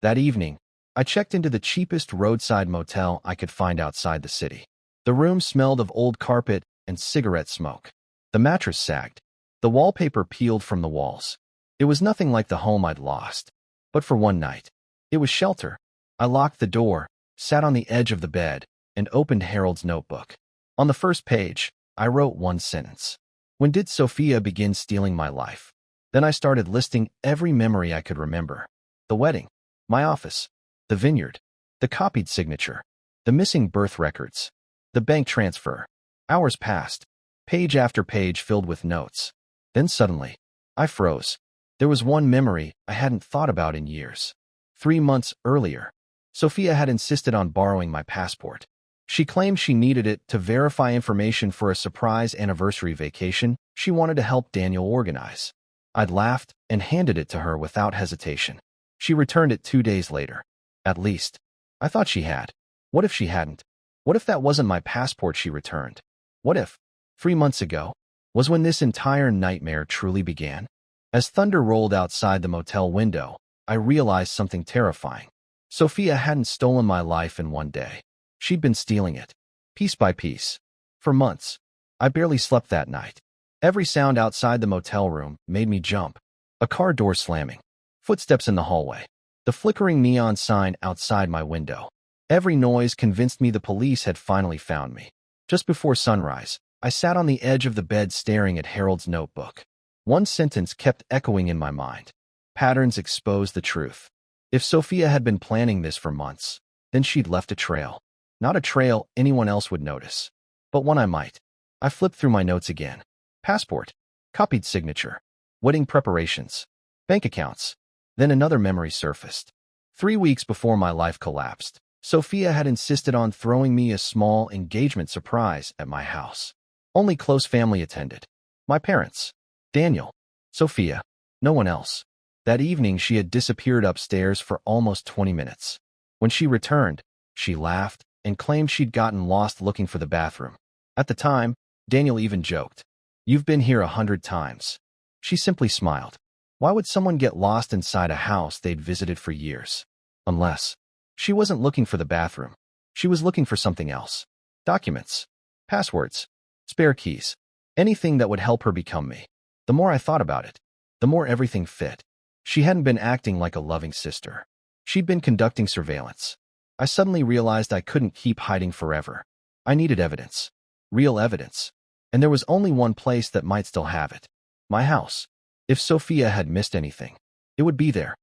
That evening, I checked into the cheapest roadside motel I could find outside the city. The room smelled of old carpet and cigarette smoke. The mattress sagged. The wallpaper peeled from the walls. It was nothing like the home I'd lost. But for one night, it was shelter. I locked the door, sat on the edge of the bed, and opened Harold's notebook. On the first page, I wrote one sentence. When did Sophia begin stealing my life? Then I started listing every memory I could remember. The wedding, my office, the vineyard, the copied signature, the missing birth records, the bank transfer. Hours passed, page after page filled with notes. Then suddenly, I froze. There was one memory I hadn't thought about in years. 3 months earlier, Sophia had insisted on borrowing my passport. She claimed she needed it to verify information for a surprise anniversary vacation she wanted to help Daniel organize. I'd laughed and handed it to her without hesitation. She returned it 2 days later. At least, I thought she had. What if she hadn't? What if that wasn't my passport she returned? What if 3 months ago was when this entire nightmare truly began? As thunder rolled outside the motel window, I realized something terrifying. Sophia hadn't stolen my life in one day. She'd been stealing it, piece by piece. For months, I barely slept that night. Every sound outside the motel room made me jump. A car door slamming, footsteps in the hallway, the flickering neon sign outside my window. Every noise convinced me the police had finally found me. Just before sunrise, I sat on the edge of the bed staring at Harold's notebook. One sentence kept echoing in my mind. Patterns expose the truth. If Sophia had been planning this for months, then she'd left a trail. Not a trail anyone else would notice, but one I might. I flipped through my notes again. Passport, copied signature, wedding preparations, bank accounts. Then another memory surfaced. 3 weeks before my life collapsed, Sophia had insisted on throwing me a small engagement surprise at my house. Only close family attended. My parents, Daniel, Sophia, no one else. That evening, she had disappeared upstairs for almost 20 minutes. When she returned, she laughed and claimed she'd gotten lost looking for the bathroom. At the time, Daniel even joked, "You've been here 100 times." She simply smiled. Why would someone get lost inside a house they'd visited for years? Unless she wasn't looking for the bathroom. She was looking for something else. Documents, passwords, spare keys, anything that would help her become me. The more I thought about it, the more everything fit. She hadn't been acting like a loving sister. She'd been conducting surveillance. I suddenly realized I couldn't keep hiding forever. I needed evidence. Real evidence. And there was only one place that might still have it. My house. If Sophia had missed anything, it would be there.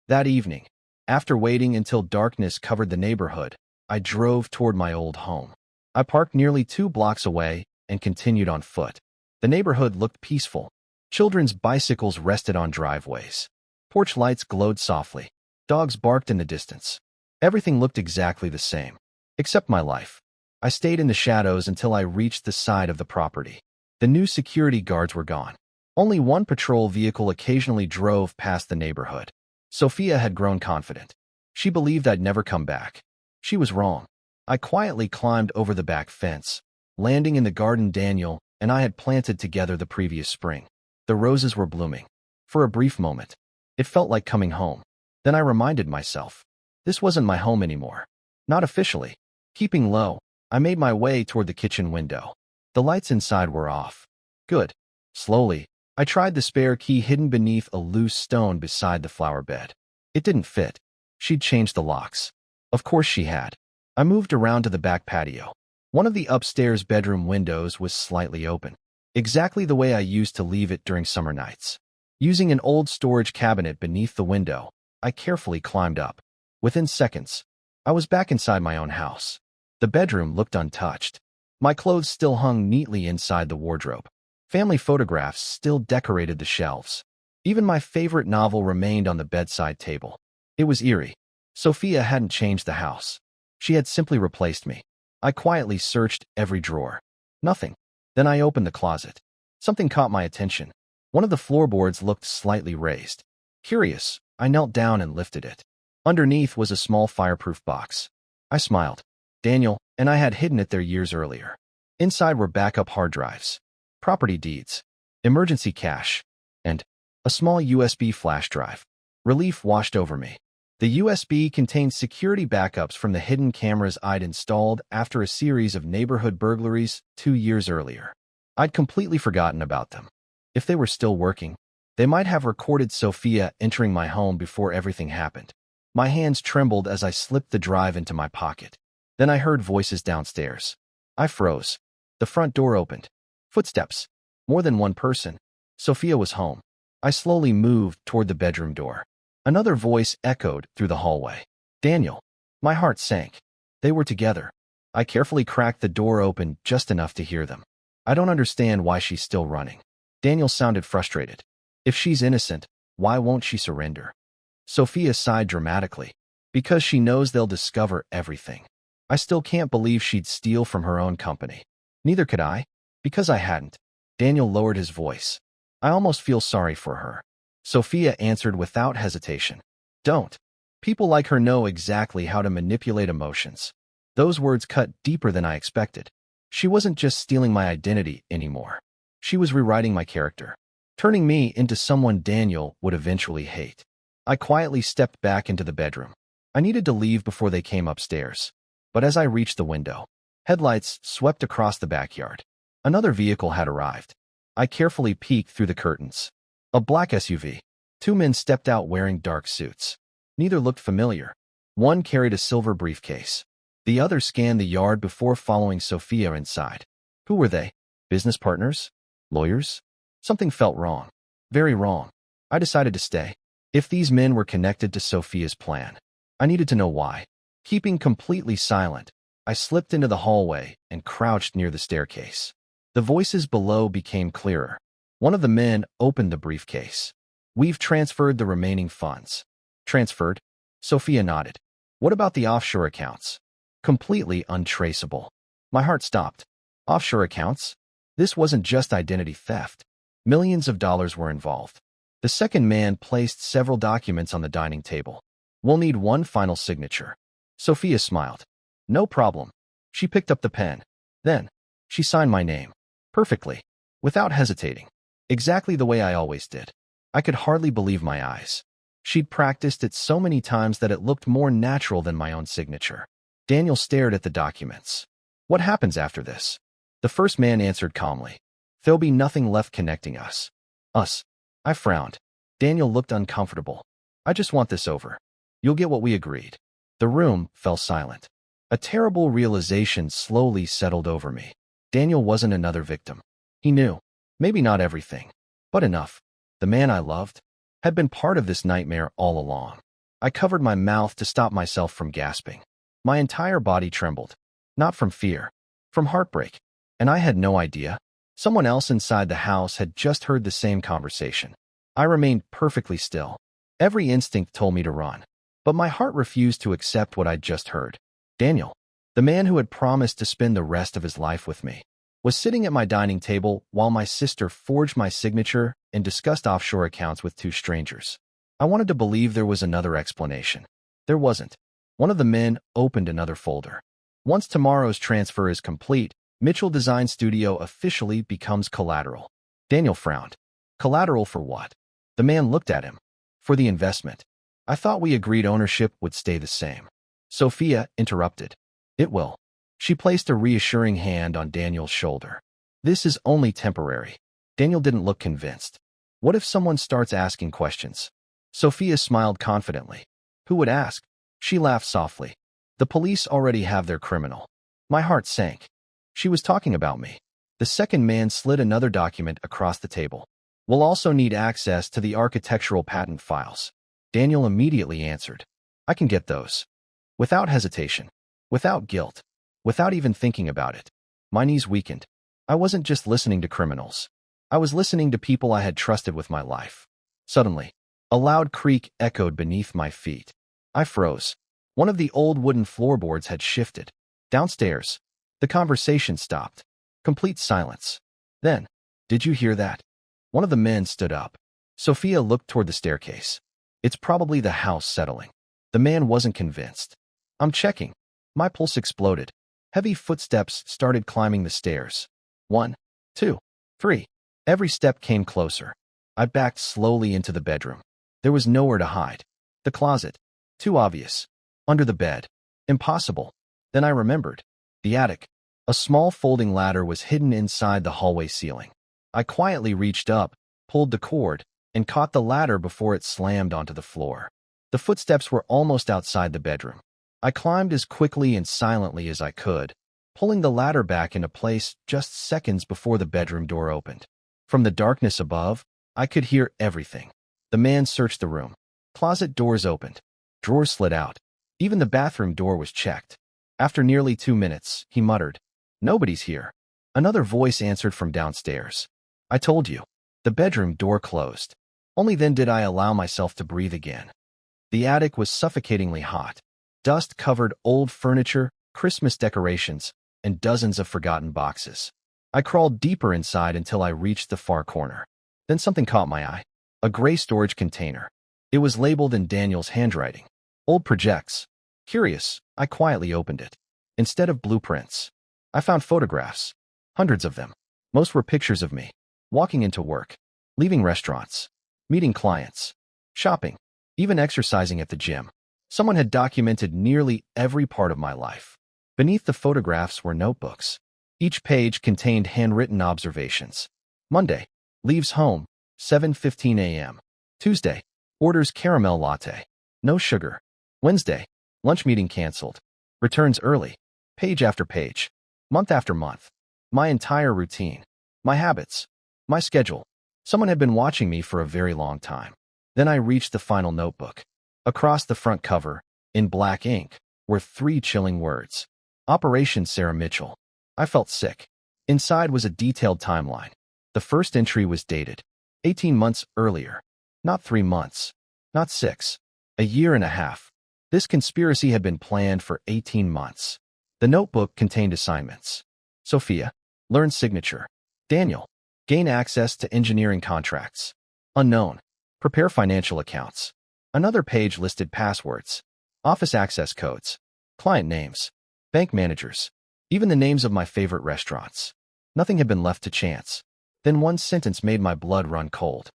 That evening, after waiting until darkness covered the neighborhood, I drove toward my old home. I parked nearly 2 blocks away and continued on foot. The neighborhood looked peaceful. Children's bicycles rested on driveways. Porch lights glowed softly. Dogs barked in the distance. Everything looked exactly the same, except my life. I stayed in the shadows until I reached the side of the property. The new security guards were gone. Only one patrol vehicle occasionally drove past the neighborhood. Sophia had grown confident. She believed I'd never come back. She was wrong. I quietly climbed over the back fence, landing in the garden Daniel and I had planted together the previous spring. The roses were blooming. For a brief moment, it felt like coming home. Then I reminded myself, this wasn't my home anymore. Not officially. Keeping low, I made my way toward the kitchen window. The lights inside were off. Good. Slowly, I tried the spare key hidden beneath a loose stone beside the flower bed. It didn't fit. She'd changed the locks. Of course she had. I moved around to the back patio. One of the upstairs bedroom windows was slightly open, exactly the way I used to leave it during summer nights. Using an old storage cabinet beneath the window, I carefully climbed up. Within seconds, I was back inside my own house. The bedroom looked untouched. My clothes still hung neatly inside the wardrobe. Family photographs still decorated the shelves. Even my favorite novel remained on the bedside table. It was eerie. Sophia hadn't changed the house. She had simply replaced me. I quietly searched every drawer. Nothing. Then I opened the closet. Something caught my attention. One of the floorboards looked slightly raised. Curious, I knelt down and lifted it. Underneath was a small fireproof box. I smiled. Daniel and I had hidden it there years earlier. Inside were backup hard drives, property deeds, emergency cash, and a small USB flash drive. Relief washed over me. The USB contained security backups from the hidden cameras I'd installed after a series of neighborhood burglaries 2 years earlier. I'd completely forgotten about them. If they were still working, they might have recorded Sophia entering my home before everything happened. My hands trembled as I slipped the drive into my pocket. Then I heard voices downstairs. I froze. The front door opened. Footsteps. More than one person. Sophia was home. I slowly moved toward the bedroom door. Another voice echoed through the hallway. Daniel. My heart sank. They were together. I carefully cracked the door open just enough to hear them. I don't understand why she's still running. Daniel sounded frustrated. If she's innocent, why won't she surrender? Sophia sighed dramatically. Because she knows they'll discover everything. I still can't believe she'd steal from her own company. Neither could I. Because I hadn't. Daniel lowered his voice. I almost feel sorry for her. Sophia answered without hesitation. Don't. People like her know exactly how to manipulate emotions. Those words cut deeper than I expected. She wasn't just stealing my identity anymore. She was rewriting my character, turning me into someone Daniel would eventually hate. I quietly stepped back into the bedroom. I needed to leave before they came upstairs. But as I reached the window, headlights swept across the backyard. Another vehicle had arrived. I carefully peeked through the curtains. A black SUV. 2 men stepped out wearing dark suits. Neither looked familiar. One carried a silver briefcase. The other scanned the yard before following Sophia inside. Who were they? Business partners? Lawyers? Something felt wrong. Very wrong. I decided to stay. If these men were connected to Sophia's plan, I needed to know why. Keeping completely silent, I slipped into the hallway and crouched near the staircase. The voices below became clearer. One of the men opened the briefcase. We've transferred the remaining funds. Transferred? Sophia nodded. What about the offshore accounts? Completely untraceable. My heart stopped. Offshore accounts? This wasn't just identity theft. Millions of dollars were involved. The second man placed several documents on the dining table. We'll need one final signature. Sophia smiled. No problem. She picked up the pen. Then, she signed my name. Perfectly. Without hesitating. Exactly the way I always did. I could hardly believe my eyes. She'd practiced it so many times that it looked more natural than my own signature. Daniel stared at the documents. What happens after this? The first man answered calmly. There'll be nothing left connecting us. Us. I frowned. Daniel looked uncomfortable. I just want this over. You'll get what we agreed. The room fell silent. A terrible realization slowly settled over me. Daniel wasn't another victim. He knew. Maybe not everything, but enough. The man I loved had been part of this nightmare all along. I covered my mouth to stop myself from gasping. My entire body trembled. Not from fear, from heartbreak. And I had no idea. Someone else inside the house had just heard the same conversation. I remained perfectly still. Every instinct told me to run. But my heart refused to accept what I'd just heard. Daniel, the man who had promised to spend the rest of his life with me, was sitting at my dining table while my sister forged my signature and discussed offshore accounts with two strangers. I wanted to believe there was another explanation. There wasn't. One of the men opened another folder. Once tomorrow's transfer is complete, Mitchell Design Studio officially becomes collateral. Daniel frowned. Collateral for what? The man looked at him. For the investment. I thought we agreed ownership would stay the same. Sophia interrupted. It will. She placed a reassuring hand on Daniel's shoulder. This is only temporary. Daniel didn't look convinced. What if someone starts asking questions? Sophia smiled confidently. Who would ask? She laughed softly. The police already have their criminal. My heart sank. She was talking about me. The second man slid another document across the table. We'll also need access to the architectural patent files. Daniel immediately answered. I can get those. Without hesitation. Without guilt. Without even thinking about it. My knees weakened. I wasn't just listening to criminals. I was listening to people I had trusted with my life. Suddenly, a loud creak echoed beneath my feet. I froze. One of the old wooden floorboards had shifted. Downstairs, the conversation stopped. Complete silence. Then, did you hear that? One of the men stood up. Sophia looked toward the staircase. It's probably the house settling. The man wasn't convinced. I'm checking. My pulse exploded. Heavy footsteps started climbing the stairs. 1, 2, 3. Every step came closer. I backed slowly into the bedroom. There was nowhere to hide. The closet. Too obvious. Under the bed. Impossible. Then I remembered. The attic. A small folding ladder was hidden inside the hallway ceiling. I quietly reached up, pulled the cord, and caught the ladder before it slammed onto the floor. The footsteps were almost outside the bedroom. I climbed as quickly and silently as I could, pulling the ladder back into place just seconds before the bedroom door opened. From the darkness above, I could hear everything. The man searched the room. Closet doors opened. Drawers slid out. Even the bathroom door was checked. After nearly 2 minutes, he muttered, "Nobody's here." Another voice answered from downstairs. I told you. The bedroom door closed. Only then did I allow myself to breathe again. The attic was suffocatingly hot. Dust covered old furniture, Christmas decorations, and dozens of forgotten boxes. I crawled deeper inside until I reached the far corner. Then something caught my eye. A gray storage container. It was labeled in Daniel's handwriting. Old projects. Curious, I quietly opened it. Instead of blueprints, I found photographs. Hundreds of them. Most were pictures of me. Walking into work. Leaving restaurants. Meeting clients. Shopping. Even exercising at the gym. Someone had documented nearly every part of my life. Beneath the photographs were notebooks. Each page contained handwritten observations. Monday. Leaves home, 7:15 a.m. Tuesday. Orders caramel latte. No sugar. Wednesday. Lunch meeting canceled. Returns early. Page after page. Month after month. My entire routine. My habits. My schedule. Someone had been watching me for a very long time. Then I reached the final notebook. Across the front cover, in black ink, were 3 chilling words. Operation Sarah Mitchell. I felt sick. Inside was a detailed timeline. The first entry was dated 18 months earlier. Not 3 months. Not 6. A year and a half. This conspiracy had been planned for 18 months. The notebook contained assignments. Sophia. Learn signature. Daniel. Gain access to engineering contracts. Unknown. Prepare financial accounts. Another page listed passwords. Office access codes. Client names. Bank managers. Even the names of my favorite restaurants. Nothing had been left to chance. Then one sentence made my blood run cold.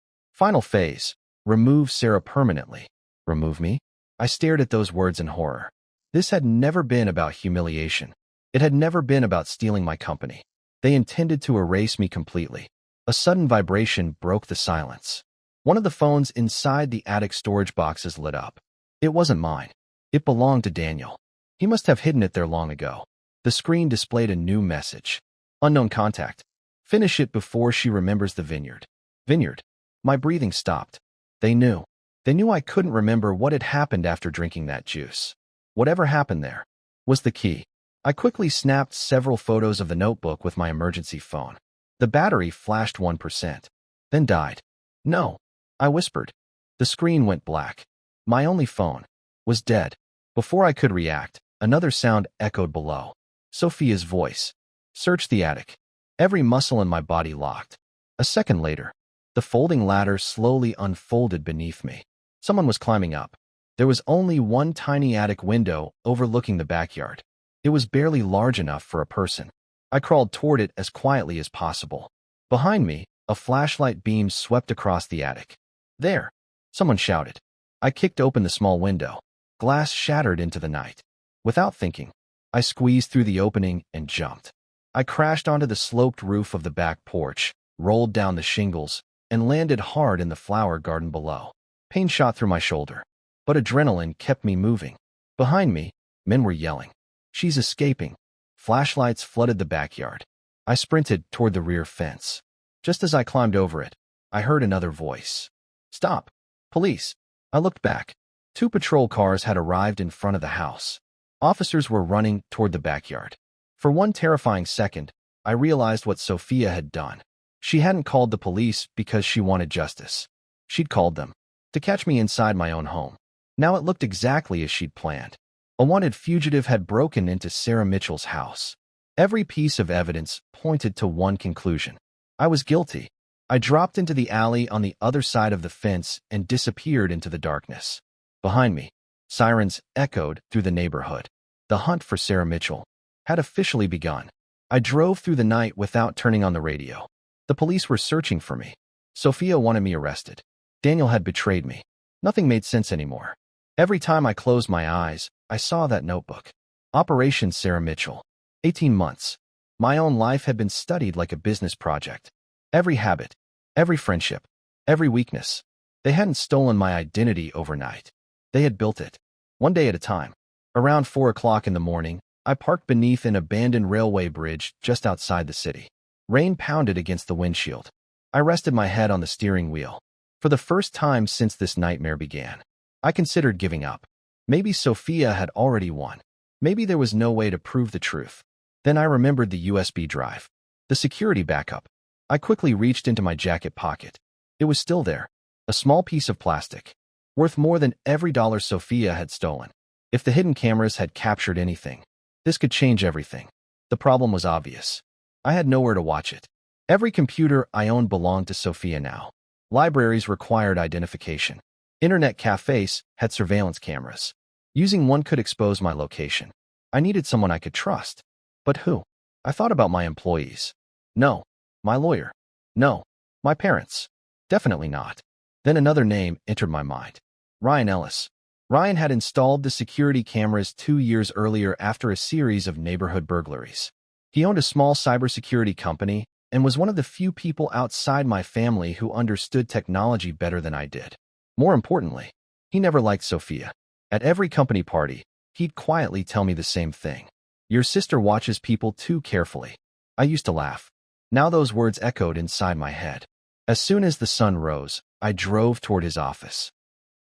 Final phase. Remove Sarah permanently. Remove me? I stared at those words in horror. This had never been about humiliation. It had never been about stealing my company. They intended to erase me completely. A sudden vibration broke the silence. One of the phones inside the attic storage boxes lit up. It wasn't mine. It belonged to Daniel. He must have hidden it there long ago. The screen displayed a new message. Unknown contact. Finish it before she remembers the vineyard. Vineyard. My breathing stopped. They knew. They knew I couldn't remember what had happened after drinking that juice. Whatever happened there was the key. I quickly snapped several photos of the notebook with my emergency phone. The battery flashed 1%, then died. No, I whispered. The screen went black. My only phone was dead. Before I could react, another sound echoed below. Sophia's voice. Search the attic. Every muscle in my body locked. A second later, the folding ladder slowly unfolded beneath me. Someone was climbing up. There was only one tiny attic window overlooking the backyard. It was barely large enough for a person. I crawled toward it as quietly as possible. Behind me, a flashlight beam swept across the attic. There! Someone shouted. I kicked open the small window. Glass shattered into the night. Without thinking, I squeezed through the opening and jumped. I crashed onto the sloped roof of the back porch, rolled down the shingles, and landed hard in the flower garden below. Pain shot through my shoulder, but adrenaline kept me moving. Behind me, men were yelling. She's escaping. Flashlights flooded the backyard. I sprinted toward the rear fence. Just as I climbed over it, I heard another voice. Stop! Police! I looked back. 2 patrol cars had arrived in front of the house. Officers were running toward the backyard. For one terrifying second, I realized what Sophia had done. She hadn't called the police because she wanted justice. She'd called them to catch me inside my own home. Now it looked exactly as she'd planned. A wanted fugitive had broken into Sarah Mitchell's house. Every piece of evidence pointed to one conclusion. I was guilty. I dropped into the alley on the other side of the fence and disappeared into the darkness. Behind me, sirens echoed through the neighborhood. The hunt for Sarah Mitchell had officially begun. I drove through the night without turning on the radio. The police were searching for me. Sophia wanted me arrested. Daniel had betrayed me. Nothing made sense anymore. Every time I closed my eyes, I saw that notebook. Operation Sarah Mitchell. 18 months. My own life had been studied like a business project. Every habit, every friendship, every weakness. They hadn't stolen my identity overnight. They had built it, one day at a time. Around 4 o'clock in the morning, I parked beneath an abandoned railway bridge just outside the city. Rain pounded against the windshield. I rested my head on the steering wheel. For the first time since this nightmare began, I considered giving up. Maybe Sophia had already won. Maybe there was no way to prove the truth. Then I remembered the USB drive, the security backup. I quickly reached into my jacket pocket. It was still there, a small piece of plastic, worth more than every dollar Sophia had stolen. If the hidden cameras had captured anything, this could change everything. The problem was obvious. I had nowhere to watch it. Every computer I owned belonged to Sophia now. Libraries required identification. Internet cafes had surveillance cameras. Using one could expose my location. I needed someone I could trust. But who? I thought about my employees. No. My lawyer. No. My parents. Definitely not. Then another name entered my mind. Ryan Ellis. Ryan had installed the security cameras 2 years earlier after a series of neighborhood burglaries. He owned a small cybersecurity company and was one of the few people outside my family who understood technology better than I did. More importantly, he never liked Sophia. At every company party, he'd quietly tell me the same thing. Your sister watches people too carefully. I used to laugh. Now those words echoed inside my head. As soon as the sun rose, I drove toward his office.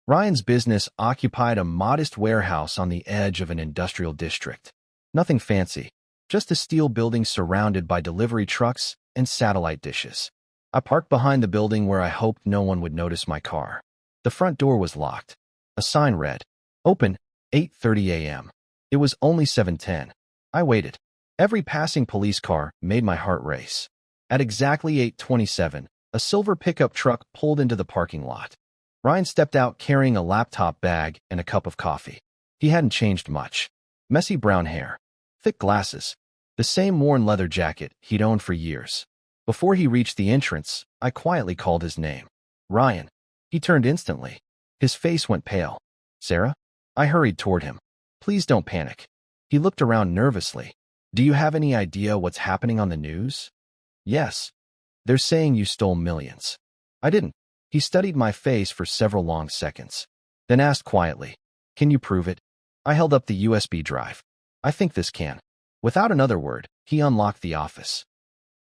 Ryan's business occupied a modest warehouse on the edge of an industrial district. Nothing fancy, just a steel building surrounded by delivery trucks and satellite dishes. I parked behind the building where I hoped no one would notice my car. The front door was locked. A sign read, "Open, 8:30 a.m." It was only 7:10. I waited. Every passing police car made my heart race. At exactly 8:27, a silver pickup truck pulled into the parking lot. Ryan stepped out carrying a laptop bag and a cup of coffee. He hadn't changed much. Messy brown hair, thick glasses, the same worn leather jacket he'd owned for years. Before he reached the entrance, I quietly called his name. Ryan. He turned instantly. His face went pale. Sarah? I hurried toward him. Please don't panic. He looked around nervously. Do you have any idea what's happening on the news? Yes. They're saying you stole millions. I didn't. He studied my face for several long seconds, then asked quietly, Can you prove it? I held up the USB drive. I think this can. Without another word, he unlocked the office.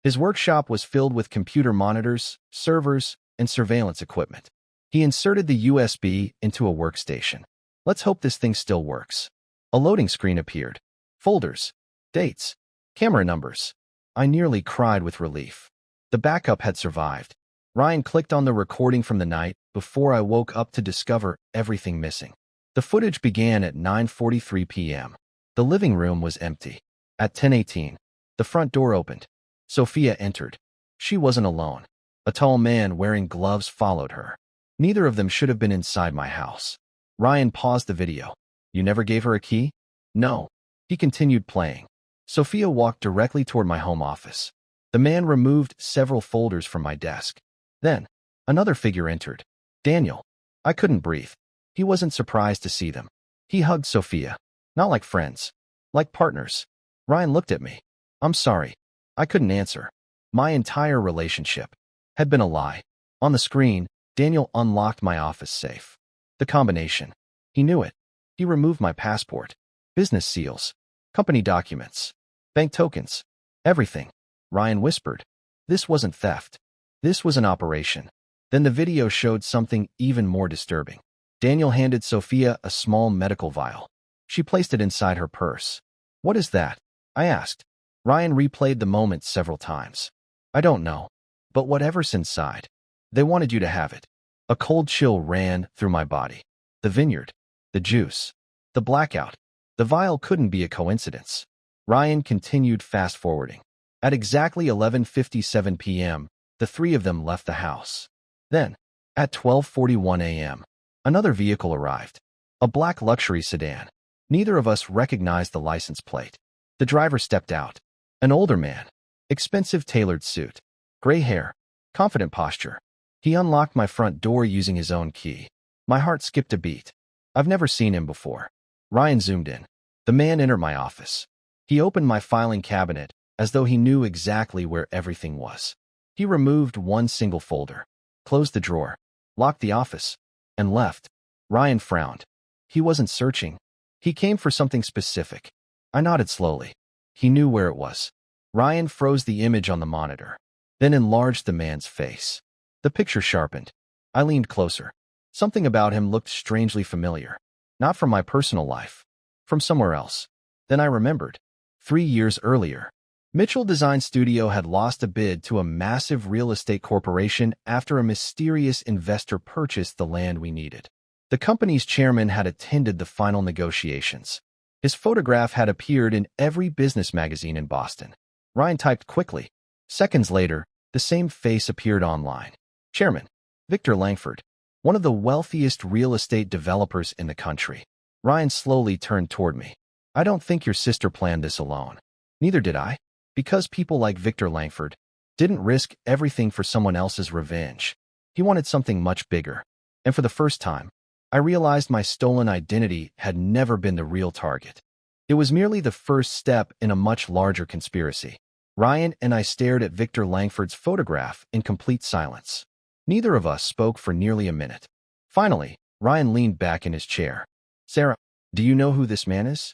His workshop was filled with computer monitors, servers, and surveillance equipment. He inserted the USB into a workstation. Let's hope this thing still works. A loading screen appeared. Folders, dates, camera numbers. I nearly cried with relief. The backup had survived. Ryan clicked on the recording from the night before I woke up to discover everything missing. The footage began at 9:43 p.m. The living room was empty. At 10:18, the front door opened. Sophia entered. She wasn't alone. A tall man wearing gloves followed her. Neither of them should have been inside my house. Ryan paused the video. You never gave her a key? No. He continued playing. Sophia walked directly toward my home office. The man removed several folders from my desk. Then, another figure entered. Daniel. I couldn't breathe. He wasn't surprised to see them. He hugged Sophia. Not like friends. Like partners. Ryan looked at me. I'm sorry. I couldn't answer. My entire relationship had been a lie. On the screen, Daniel unlocked my office safe. The combination. He knew it. He removed my passport, business seals, company documents, bank tokens, everything. Ryan whispered. This wasn't theft. This was an operation. Then the video showed something even more disturbing. Daniel handed Sophia a small medical vial. She placed it inside her purse. What is that? I asked. Ryan replayed the moment several times. I don't know. But whatever's inside. They wanted you to have it. A cold chill ran through my body. The vineyard. The juice. The blackout. The vial couldn't be a coincidence. Ryan continued fast-forwarding. At exactly 11:57 p.m., the three of them left the house. Then, at 12:41 a.m., another vehicle arrived. A black luxury sedan. Neither of us recognized the license plate. The driver stepped out. An older man. Expensive tailored suit. Gray hair. Confident posture. He unlocked my front door using his own key. My heart skipped a beat. I've never seen him before. Ryan zoomed in. The man entered my office. He opened my filing cabinet as though he knew exactly where everything was. He removed one single folder, closed the drawer, locked the office, and left. Ryan frowned. He wasn't searching. He came for something specific. I nodded slowly. He knew where it was. Ryan froze the image on the monitor, then enlarged the man's face. The picture sharpened. I leaned closer. Something about him looked strangely familiar. Not from my personal life. From somewhere else. Then I remembered. 3 years earlier, Mitchell Design Studio had lost a bid to a massive real estate corporation after a mysterious investor purchased the land we needed. The company's chairman had attended the final negotiations. His photograph had appeared in every business magazine in Boston. Ryan typed quickly. Seconds later, the same face appeared online. Chairman, Victor Langford, one of the wealthiest real estate developers in the country. Ryan slowly turned toward me. I don't think your sister planned this alone. Neither did I. Because people like Victor Langford didn't risk everything for someone else's revenge. He wanted something much bigger. And for the first time, I realized my stolen identity had never been the real target. It was merely the first step in a much larger conspiracy. Ryan and I stared at Victor Langford's photograph in complete silence. Neither of us spoke for nearly a minute. Finally, Ryan leaned back in his chair. Sarah, do you know who this man is?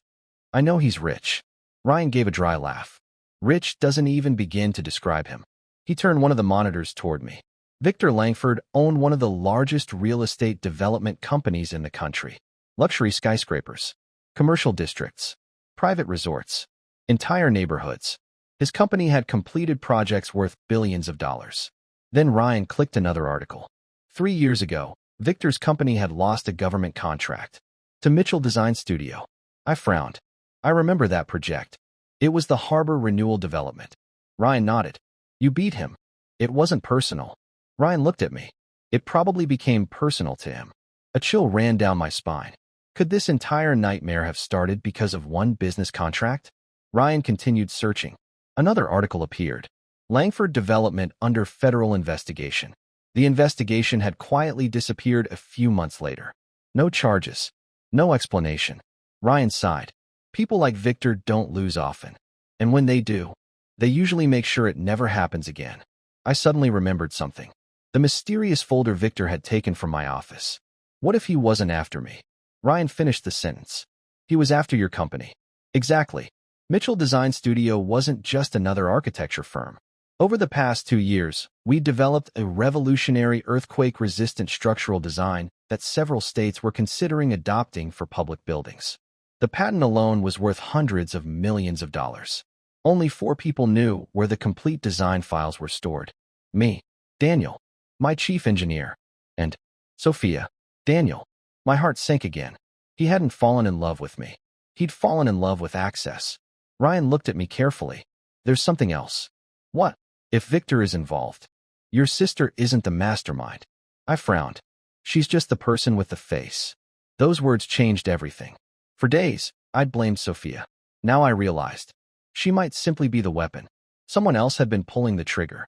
I know he's rich. Ryan gave a dry laugh. Rich doesn't even begin to describe him. He turned one of the monitors toward me. Victor Langford owned one of the largest real estate development companies in the country. Luxury skyscrapers, commercial districts, private resorts, entire neighborhoods. His company had completed projects worth billions of dollars. Then Ryan clicked another article. 3 years ago, Victor's company had lost a government contract to Mitchell Design Studio. I frowned. I remember that project. It was the harbor renewal development. Ryan nodded. You beat him. It wasn't personal. Ryan looked at me. It probably became personal to him. A chill ran down my spine. Could this entire nightmare have started because of one business contract? Ryan continued searching. Another article appeared. Langford Development under federal investigation. The investigation had quietly disappeared a few months later. No charges. No explanation. Ryan sighed. People like Victor don't lose often. And when they do, they usually make sure it never happens again. I suddenly remembered something. The mysterious folder Victor had taken from my office. What if he wasn't after me? Ryan finished the sentence. He was after your company. Exactly. Mitchell Design Studio wasn't just another architecture firm. Over the past 2 years, we developed a revolutionary earthquake-resistant structural design that several states were considering adopting for public buildings. The patent alone was worth hundreds of millions of dollars. Only 4 people knew where the complete design files were stored. Me, Daniel, my chief engineer, and Sophia. Daniel. My heart sank again. He hadn't fallen in love with me. He'd fallen in love with access. Ryan looked at me carefully. There's something else. What? If Victor is involved. Your sister isn't the mastermind. I frowned. She's just the person with the face. Those words changed everything. For days, I'd blamed Sophia. Now I realized. She might simply be the weapon. Someone else had been pulling the trigger.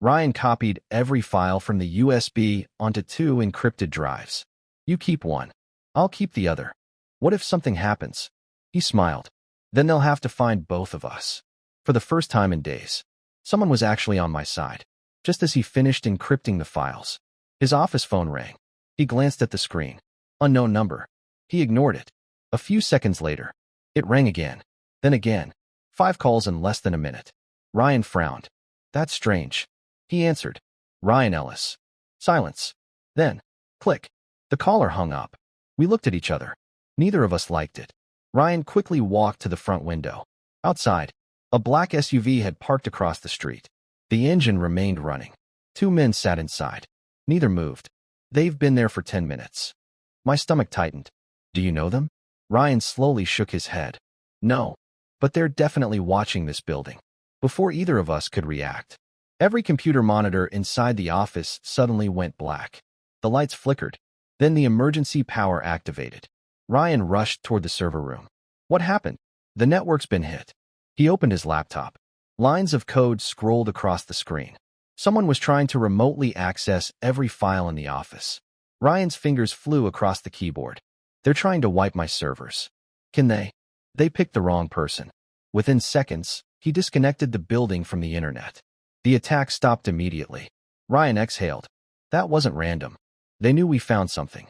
Ryan copied every file from the USB onto 2 encrypted drives. You keep one. I'll keep the other. What if something happens? He smiled. Then they'll have to find both of us. For the first time in days, someone was actually on my side. Just as he finished encrypting the files, his office phone rang. He glanced at the screen. Unknown number. He ignored it. A few seconds later, it rang again. Then again. 5 calls in less than a minute. Ryan frowned. That's strange. He answered. Ryan Ellis. Silence. Then, click. The caller hung up. We looked at each other. Neither of us liked it. Ryan quickly walked to the front window. Outside, a black SUV had parked across the street. The engine remained running. 2 men sat inside. Neither moved. They've been there for 10 minutes. My stomach tightened. Do you know them? Ryan slowly shook his head. No. But they're definitely watching this building. Before either of us could react, every computer monitor inside the office suddenly went black. The lights flickered. Then the emergency power activated. Ryan rushed toward the server room. What happened? The network's been hit. He opened his laptop. Lines of code scrolled across the screen. Someone was trying to remotely access every file in the office. Ryan's fingers flew across the keyboard. They're trying to wipe my servers. Can they? They picked the wrong person. Within seconds, he disconnected the building from the internet. The attack stopped immediately. Ryan exhaled. That wasn't random. They knew we found something.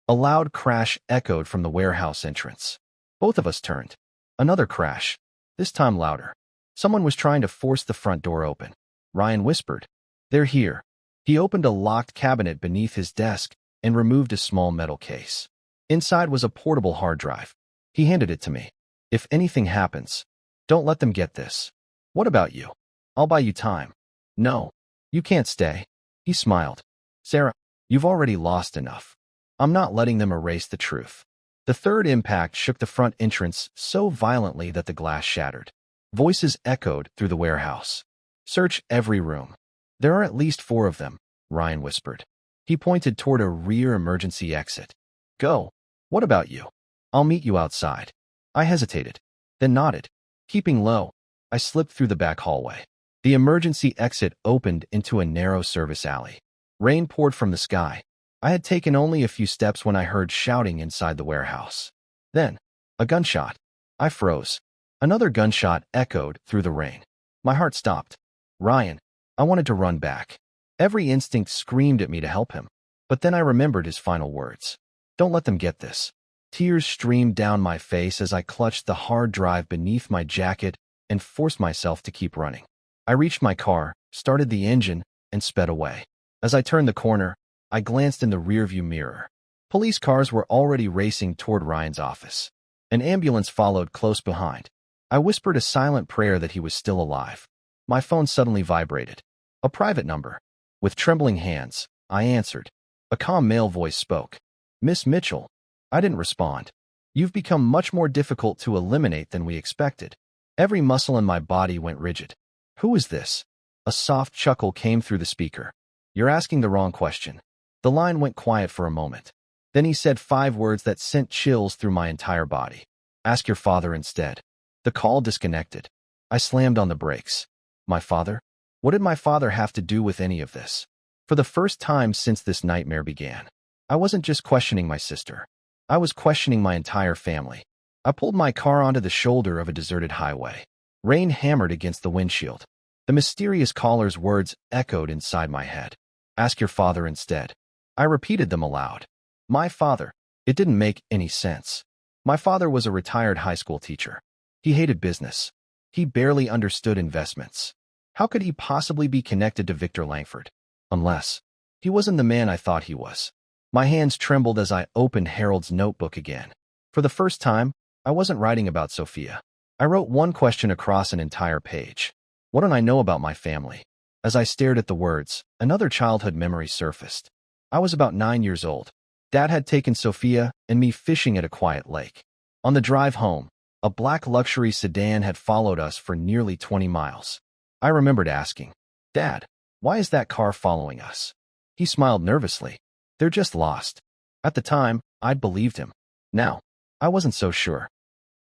A loud crash echoed from the warehouse entrance. Both of us turned. Another crash. This time louder. Someone was trying to force the front door open. Ryan whispered. They're here. He opened a locked cabinet beneath his desk and removed a small metal case. Inside was a portable hard drive. He handed it to me. If anything happens, don't let them get this. What about you? I'll buy you time. No. You can't stay. He smiled. Sarah, you've already lost enough. I'm not letting them erase the truth. The third impact shook the front entrance so violently that the glass shattered. Voices echoed through the warehouse. Search every room. There are at least 4 of them, Ryan whispered. He pointed toward a rear emergency exit. Go. What about you? I'll meet you outside. I hesitated, then nodded. Keeping low, I slipped through the back hallway. The emergency exit opened into a narrow service alley. Rain poured from the sky. I had taken only a few steps when I heard shouting inside the warehouse. Then, a gunshot. I froze. Another gunshot echoed through the rain. My heart stopped. Ryan. I wanted to run back. Every instinct screamed at me to help him. But then I remembered his final words. Don't let them get this. Tears streamed down my face as I clutched the hard drive beneath my jacket and forced myself to keep running. I reached my car, started the engine, and sped away. As I turned the corner, I glanced in the rearview mirror. Police cars were already racing toward Ryan's office. An ambulance followed close behind. I whispered a silent prayer that he was still alive. My phone suddenly vibrated. A private number. With trembling hands, I answered. A calm male voice spoke. Miss Mitchell. I didn't respond. You've become much more difficult to eliminate than we expected. Every muscle in my body went rigid. Who is this? A soft chuckle came through the speaker. You're asking the wrong question. The line went quiet for a moment. Then he said 5 words that sent chills through my entire body. Ask your father instead. The call disconnected. I slammed on the brakes. My father? What did my father have to do with any of this? For For the first time since this nightmare began, I wasn't just questioning my sister. I was questioning my entire family. I pulled my car onto the shoulder of a deserted highway. Rain hammered against the windshield. The mysterious caller's words echoed inside my head. Ask your father instead. I repeated them aloud. My father. It didn't make any sense. My father was a retired high school teacher. He hated business. He barely understood investments. How could he possibly be connected to Victor Langford? Unless he wasn't the man I thought he was. My hands trembled as I opened Harold's notebook again. For the first time, I wasn't writing about Sophia. I wrote one question across an entire page. What don't I know about my family? As I stared at the words, another childhood memory surfaced. I was about 9 years old. Dad had taken Sophia and me fishing at a quiet lake. On the drive home, a black luxury sedan had followed us for nearly 20 miles. I remembered asking, Dad, why is that car following us? He smiled nervously. They're just lost. At the time, I'd believed him. Now, I wasn't so sure.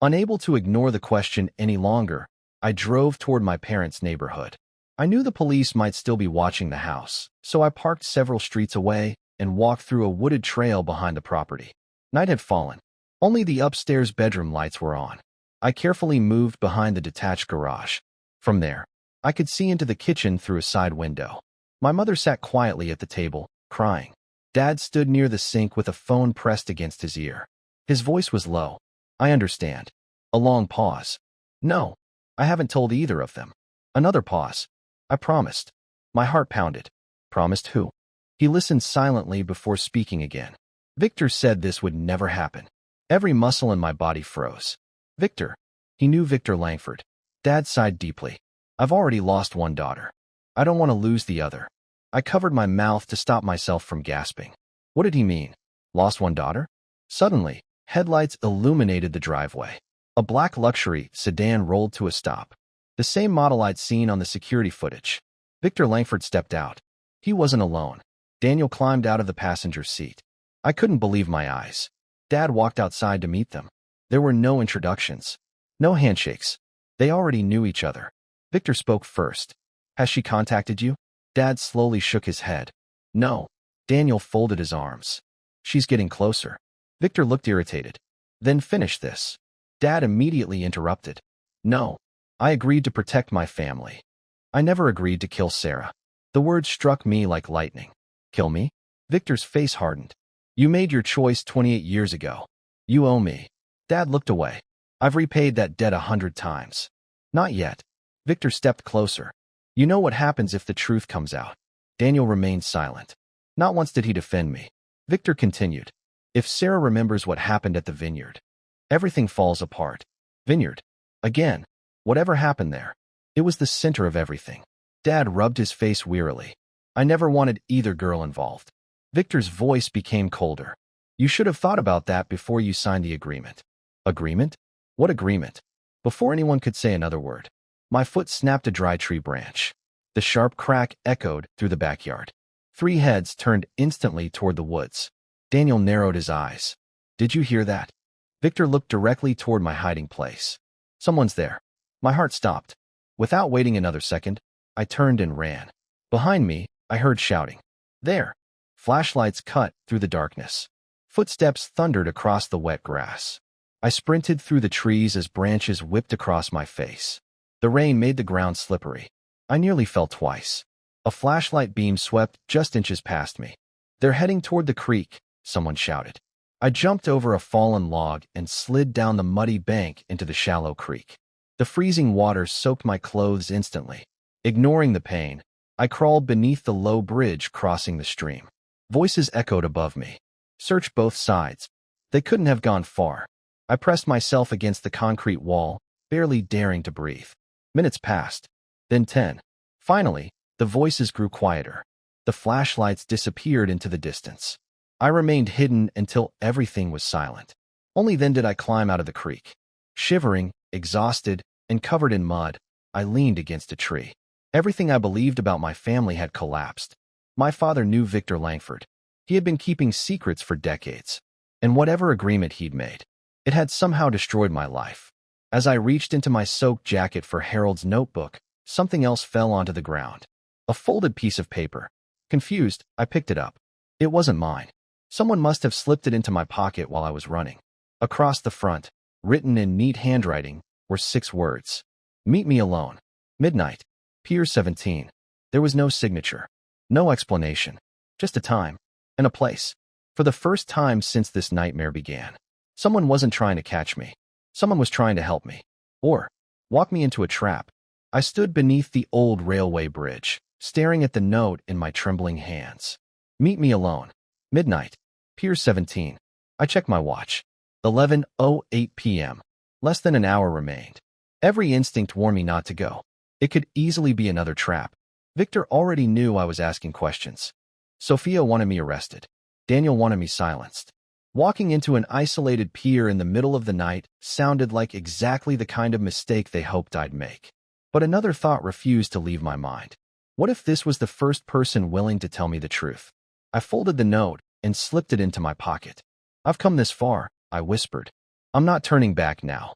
Unable to ignore the question any longer, I drove toward my parents' neighborhood. I knew the police might still be watching the house, so I parked several streets away and walked through a wooded trail behind the property. Night had fallen. Only the upstairs bedroom lights were on. I carefully moved behind the detached garage. From there, I could see into the kitchen through a side window. My mother sat quietly at the table, crying. Dad stood near the sink with a phone pressed against his ear. His voice was low. I understand. A long pause. No, I haven't told either of them. Another pause. I promised. My heart pounded. Promised who? He listened silently before speaking again. Victor said this would never happen. Every muscle in my body froze. Victor. He knew Victor Langford. Dad sighed deeply. I've already lost one daughter. I don't want to lose the other. I covered my mouth to stop myself from gasping. What did he mean? Lost one daughter? Suddenly, headlights illuminated the driveway. A black luxury sedan rolled to a stop. The same model I'd seen on the security footage. Victor Langford stepped out. He wasn't alone. Daniel climbed out of the passenger seat. I couldn't believe my eyes. Dad walked outside to meet them. There were no introductions. No handshakes. They already knew each other. Victor spoke first. Has she contacted you? Dad slowly shook his head. No. Daniel folded his arms. She's getting closer. Victor looked irritated. Then finish this. Dad immediately interrupted. No. I agreed to protect my family. I never agreed to kill Sarah. The word struck me like lightning. Kill me? Victor's face hardened. You made your choice 28 years ago. You owe me. Dad looked away. I've repaid that debt 100 times. Not yet. Victor stepped closer. You know what happens if the truth comes out. Daniel remained silent. Not once did he defend me. Victor continued. If Sarah remembers what happened at the vineyard, everything falls apart. Vineyard. Again. Whatever happened there? It was the center of everything. Dad rubbed his face wearily. I never wanted either girl involved. Victor's voice became colder. You should have thought about that before you signed the agreement. Agreement? What agreement? Before anyone could say another word, my foot snapped a dry tree branch. The sharp crack echoed through the backyard. 3 heads turned instantly toward the woods. Daniel narrowed his eyes. Did you hear that? Victor looked directly toward my hiding place. Someone's there. My heart stopped. Without waiting another second, I turned and ran. Behind me, I heard shouting. There. Flashlights cut through the darkness. Footsteps thundered across the wet grass. I sprinted through the trees as branches whipped across my face. The rain made the ground slippery. I nearly fell twice. A flashlight beam swept just inches past me. They're heading toward the creek, someone shouted. I jumped over a fallen log and slid down the muddy bank into the shallow creek. The freezing water soaked my clothes instantly. Ignoring the pain, I crawled beneath the low bridge crossing the stream. Voices echoed above me. Search both sides. They couldn't have gone far. I pressed myself against the concrete wall, barely daring to breathe. Minutes passed. Then 10. Finally, the voices grew quieter. The flashlights disappeared into the distance. I remained hidden until everything was silent. Only then did I climb out of the creek. Shivering, exhausted, and covered in mud, I leaned against a tree. Everything I believed about my family had collapsed. My father knew Victor Langford. He had been keeping secrets for decades. And whatever agreement he'd made, it had somehow destroyed my life. As I reached into my soaked jacket for Harold's notebook, something else fell onto the ground. A folded piece of paper. Confused, I picked it up. It wasn't mine. Someone must have slipped it into my pocket while I was running. Across the front, written in neat handwriting, were 6 words. Meet me alone. Midnight. Pier 17. There was no signature. No explanation. Just a time. And a place. For the first time since this nightmare began. Someone wasn't trying to catch me. Someone was trying to help me. Or walk me into a trap. I stood beneath the old railway bridge, staring at the note in my trembling hands. Meet me alone. Midnight. Pier 17. I checked my watch. 11:08 p.m. Less than an hour remained. Every instinct warned me not to go. It could easily be another trap. Victor already knew I was asking questions. Sophia wanted me arrested. Daniel wanted me silenced. Walking into an isolated pier in the middle of the night sounded like exactly the kind of mistake they hoped I'd make. But another thought refused to leave my mind. What if this was the first person willing to tell me the truth? I folded the note and slipped it into my pocket. I've come this far, I whispered. I'm not turning back now.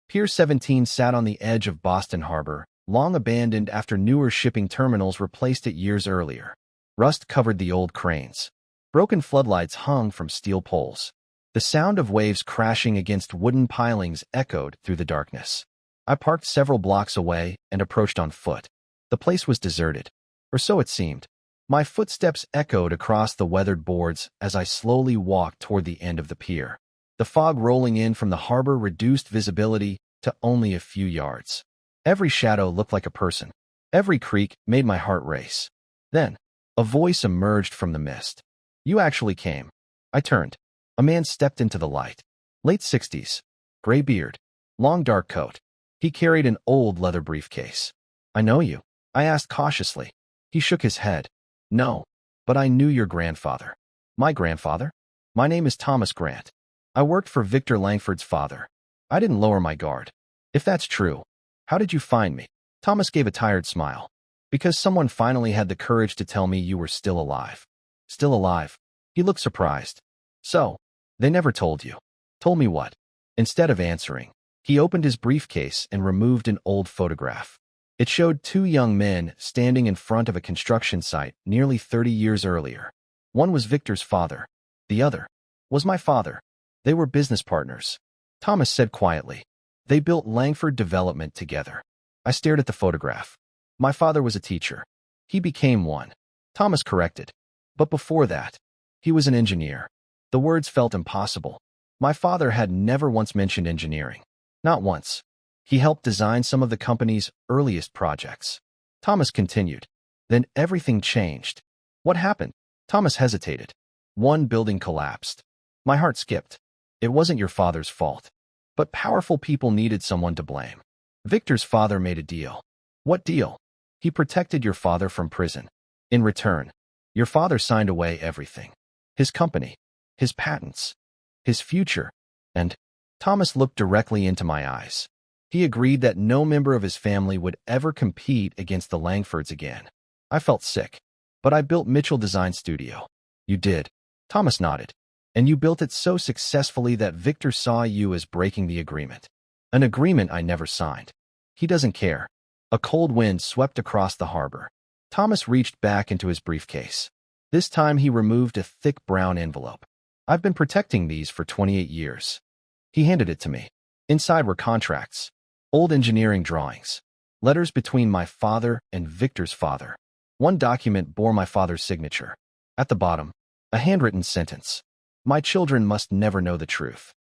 Pier 17 sat on the edge of Boston Harbor, long abandoned after newer shipping terminals replaced it years earlier. Rust covered the old cranes. Broken floodlights hung from steel poles. The sound of waves crashing against wooden pilings echoed through the darkness. I parked several blocks away and approached on foot. The place was deserted, or so it seemed. My footsteps echoed across the weathered boards as I slowly walked toward the end of the pier. The fog rolling in from the harbor reduced visibility to only a few yards. Every shadow looked like a person. Every creak made my heart race. Then, a voice emerged from the mist. You actually came. I turned. A man stepped into the light. Late 60s. Gray beard. Long dark coat. He carried an old leather briefcase. I know you. I asked cautiously. He shook his head. No, but I knew your grandfather. My grandfather? My name is Thomas Grant. I worked for Victor Langford's father. I didn't lower my guard. If that's true, how did you find me? Thomas gave a tired smile. Because someone finally had the courage to tell me you were still alive. Still alive. He looked surprised. So, they never told you. Told me what? Instead of answering, he opened his briefcase and removed an old photograph. It showed 2 young men standing in front of a construction site nearly 30 years earlier. One was Victor's father. The other was my father. They were business partners. Thomas said quietly. They built Langford Development together. I stared at the photograph. My father was a teacher. He became one. Thomas corrected. But before that, he was an engineer. The words felt impossible. My father had never once mentioned engineering. Not once. He helped design some of the company's earliest projects. Thomas continued. Then everything changed. What happened? Thomas hesitated. One building collapsed. My heart skipped. It wasn't your father's fault. But powerful people needed someone to blame. Victor's father made a deal. What deal? He protected your father from prison. In return, your father signed away everything. His company, his patents, his future, and Thomas looked directly into my eyes. He agreed that no member of his family would ever compete against the Langfords again. I felt sick. But I built Mitchell Design Studio. You did. Thomas nodded. And you built it so successfully that Victor saw you as breaking the agreement. An agreement I never signed. He doesn't care. A cold wind swept across the harbor. Thomas reached back into his briefcase. This time he removed a thick brown envelope. I've been protecting these for 28 years. He handed it to me. Inside were contracts, old engineering drawings, letters between my father and Victor's father. One document bore my father's signature. At the bottom, a handwritten sentence. My children must never know the truth.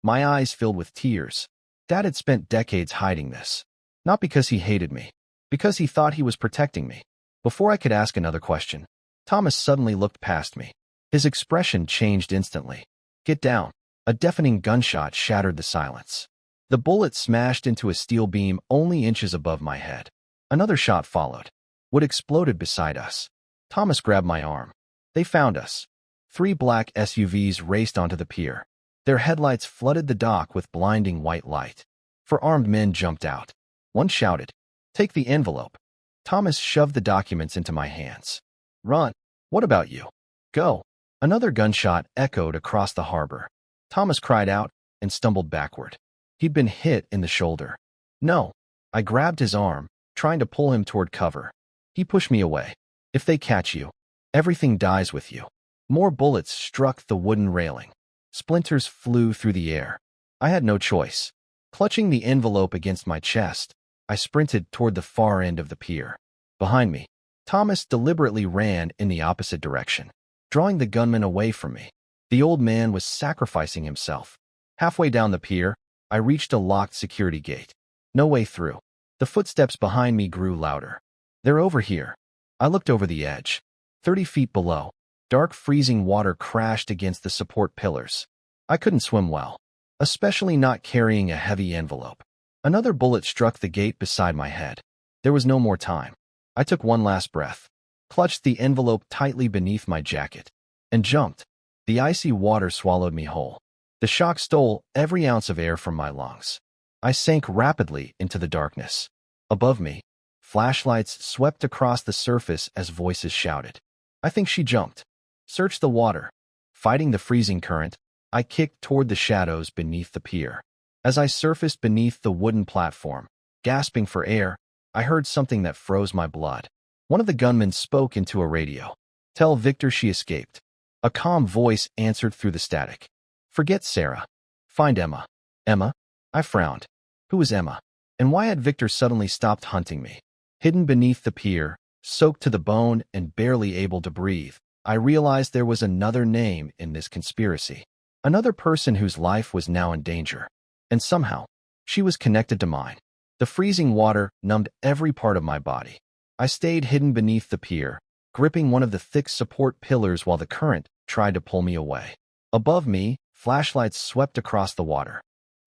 My eyes filled with tears. Dad had spent decades hiding this. Not because he hated me, because he thought he was protecting me. Before I could ask another question, Thomas suddenly looked past me. His expression changed instantly. Get down. A deafening gunshot shattered the silence. The bullet smashed into a steel beam only inches above my head. Another shot followed. Wood exploded beside us. Thomas grabbed my arm. They found us. 3 black SUVs raced onto the pier. Their headlights flooded the dock with blinding white light. 4 armed men jumped out. One shouted, "Take the envelope." Thomas shoved the documents into my hands. Run. What about you? Go. Another gunshot echoed across the harbor. Thomas cried out and stumbled backward. He'd been hit in the shoulder. No. I grabbed his arm, trying to pull him toward cover. He pushed me away. If they catch you, Everything dies with you. More bullets struck the wooden railing. Splinters flew through the air. I had no choice. Clutching the envelope against my chest, I sprinted toward the far end of the pier. Behind me, Thomas deliberately ran in the opposite direction, drawing the gunman away from me. The old man was sacrificing himself. Halfway down the pier, I reached a locked security gate. No way through. The footsteps behind me grew louder. They're over here. I looked over the edge. 30 feet below, dark freezing water crashed against the support pillars. I couldn't swim well, especially not carrying a heavy envelope. Another bullet struck the gate beside my head. There was no more time. I took one last breath, clutched the envelope tightly beneath my jacket, and jumped. The icy water swallowed me whole. The shock stole every ounce of air from my lungs. I sank rapidly into the darkness. Above me, flashlights swept across the surface as voices shouted. I think she jumped. Search the water. Fighting the freezing current, I kicked toward the shadows beneath the pier. As I surfaced beneath the wooden platform, gasping for air, I heard something that froze my blood. One of the gunmen spoke into a radio. Tell Victor she escaped. A calm voice answered through the static. Forget Sarah. Find Emma. Emma? I frowned. Who was Emma? And why had Victor suddenly stopped hunting me? Hidden beneath the pier, soaked to the bone and barely able to breathe, I realized there was another name in this conspiracy. Another person whose life was now in danger. And somehow, she was connected to mine. The freezing water numbed every part of my body. I stayed hidden beneath the pier, gripping one of the thick support pillars while the current tried to pull me away. Above me, flashlights swept across the water.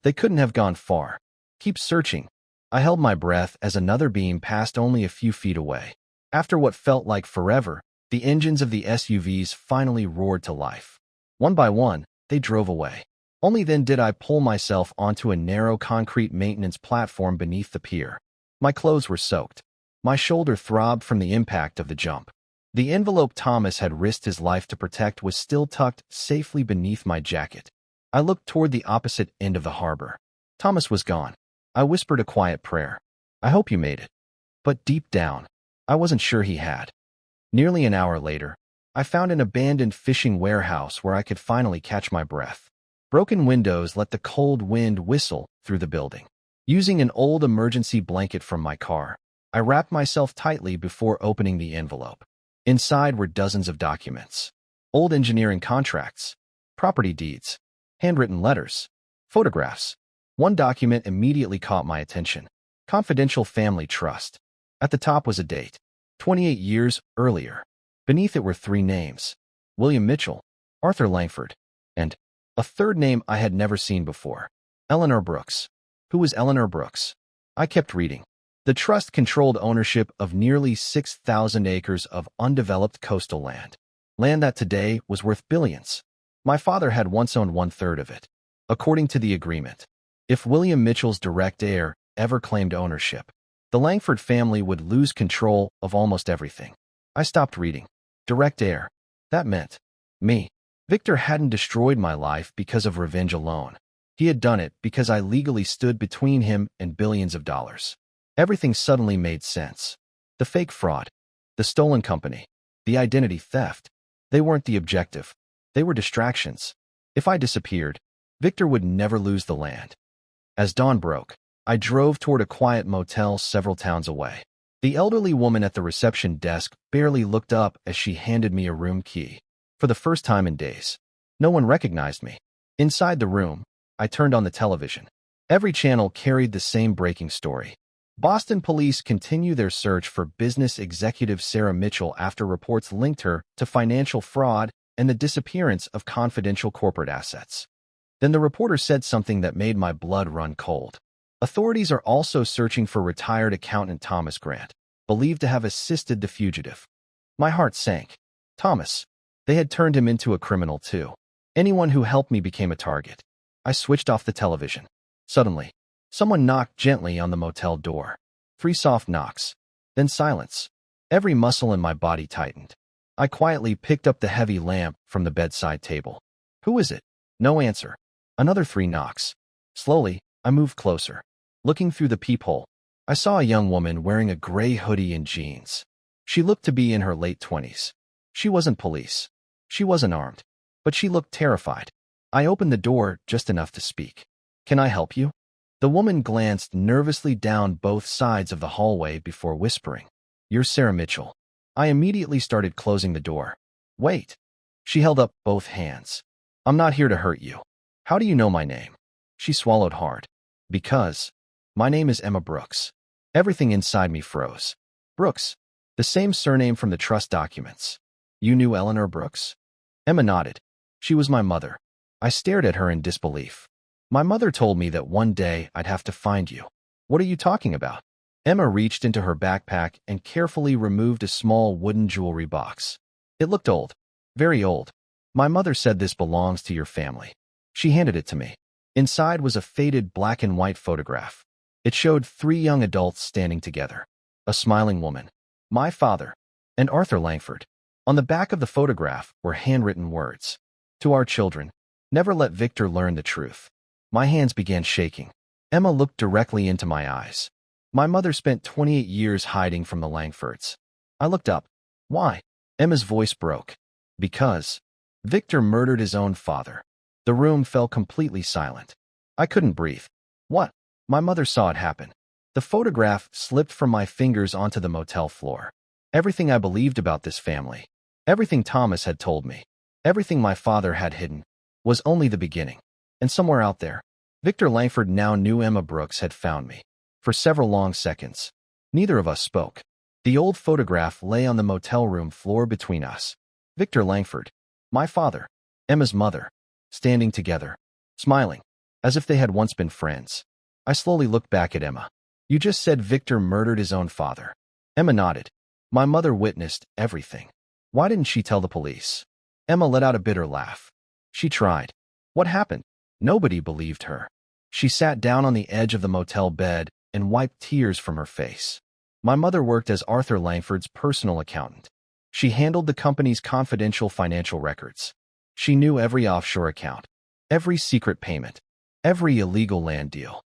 They couldn't have gone far. Keep searching. I held my breath as another beam passed only a few feet away. After what felt like forever, the engines of the SUVs finally roared to life. One by one, they drove away. Only then did I pull myself onto a narrow concrete maintenance platform beneath the pier. My clothes were soaked. My shoulder throbbed from the impact of the jump. The envelope Thomas had risked his life to protect was still tucked safely beneath my jacket. I looked toward the opposite end of the harbor. Thomas was gone. I whispered a quiet prayer. I hope you made it. But deep down, I wasn't sure he had. Nearly an hour later, I found an abandoned fishing warehouse where I could finally catch my breath. Broken windows let the cold wind whistle through the building. Using an old emergency blanket from my car, I wrapped myself tightly before opening the envelope. Inside were dozens of documents. Old engineering contracts, property deeds, handwritten letters, photographs. One document immediately caught my attention. Confidential family trust. At the top was a date. 28 years earlier. Beneath it were 3 names. William Mitchell, Arthur Langford, and a third name I had never seen before. Eleanor Brooks. Who was Eleanor Brooks? I kept reading. The trust controlled ownership of nearly 6,000 acres of undeveloped coastal land. Land that today was worth billions. My father had once owned 1/3 of it. According to the agreement, if William Mitchell's direct heir ever claimed ownership, the Langford family would lose control of almost everything. I stopped reading. Direct heir. That meant me. Victor hadn't destroyed my life because of revenge alone. He had done it because I legally stood between him and billions of dollars. Everything suddenly made sense. The fake fraud, the stolen company, the identity theft. They weren't the objective. They were distractions. If I disappeared, Victor would never lose the land. As dawn broke, I drove toward a quiet motel several towns away. The elderly woman at the reception desk barely looked up as she handed me a room key. For the first time in days, no one recognized me. Inside the room, I turned on the television. Every channel carried the same breaking story. Boston police continue their search for business executive Sarah Mitchell after reports linked her to financial fraud and the disappearance of confidential corporate assets. Then the reporter said something that made my blood run cold. Authorities are also searching for retired accountant Thomas Grant, believed to have assisted the fugitive. My heart sank. Thomas. They had turned him into a criminal too. Anyone who helped me became a target. I switched off the television. Suddenly, someone knocked gently on the motel door. 3 soft knocks. Then silence. Every muscle in my body tightened. I quietly picked up the heavy lamp from the bedside table. Who is it? No answer. Another 3 knocks. Slowly, I moved closer. Looking through the peephole, I saw a young woman wearing a gray hoodie and jeans. She looked to be in her late 20s. She wasn't police. She wasn't armed. But she looked terrified. I opened the door just enough to speak. "Can I help you?" The woman glanced nervously down both sides of the hallway before whispering, "You're Sarah Mitchell." I immediately started closing the door. "Wait." She held up both hands. "I'm not here to hurt you." "How do you know my name?" She swallowed hard. "Because my name is Emma Brooks." Everything inside me froze. Brooks, the same surname from the trust documents. "You knew Eleanor Brooks?" Emma nodded. "She was my mother." I stared at her in disbelief. "My mother told me that one day I'd have to find you." "What are you talking about?" Emma reached into her backpack and carefully removed a small wooden jewelry box. It looked old. Very old. "My mother said this belongs to your family." She handed it to me. Inside was a faded black and white photograph. It showed 3 young adults standing together. A smiling woman, my father, and Arthur Langford. On the back of the photograph were handwritten words. "To our children, never let Victor learn the truth." My hands began shaking. Emma looked directly into my eyes. "My mother spent 28 years hiding from the Langfords." I looked up. "Why?" Emma's voice broke. "Because Victor murdered his own father." The room fell completely silent. I couldn't breathe. "What?" My mother saw it happen. The photograph slipped from my fingers onto the motel floor. Everything I believed about this family, everything Thomas had told me, everything my father had hidden, was only the beginning. And somewhere out there, Victor Langford now knew Emma Brooks had found me. For several long seconds, neither of us spoke. The old photograph lay on the motel room floor between us. Victor Langford, my father, Emma's mother, standing together, smiling, as if they had once been friends. I slowly looked back at Emma. "You just said Victor murdered his own father." Emma nodded. "My mother witnessed everything." "Why didn't she tell the police?" Emma let out a bitter laugh. "She tried." "What happened?" Nobody believed her. She sat down on the edge of the motel bed and wiped tears from her face. "My mother worked as Arthur Langford's personal accountant. She handled the company's confidential financial records. She knew every offshore account, every secret payment, every illegal land deal."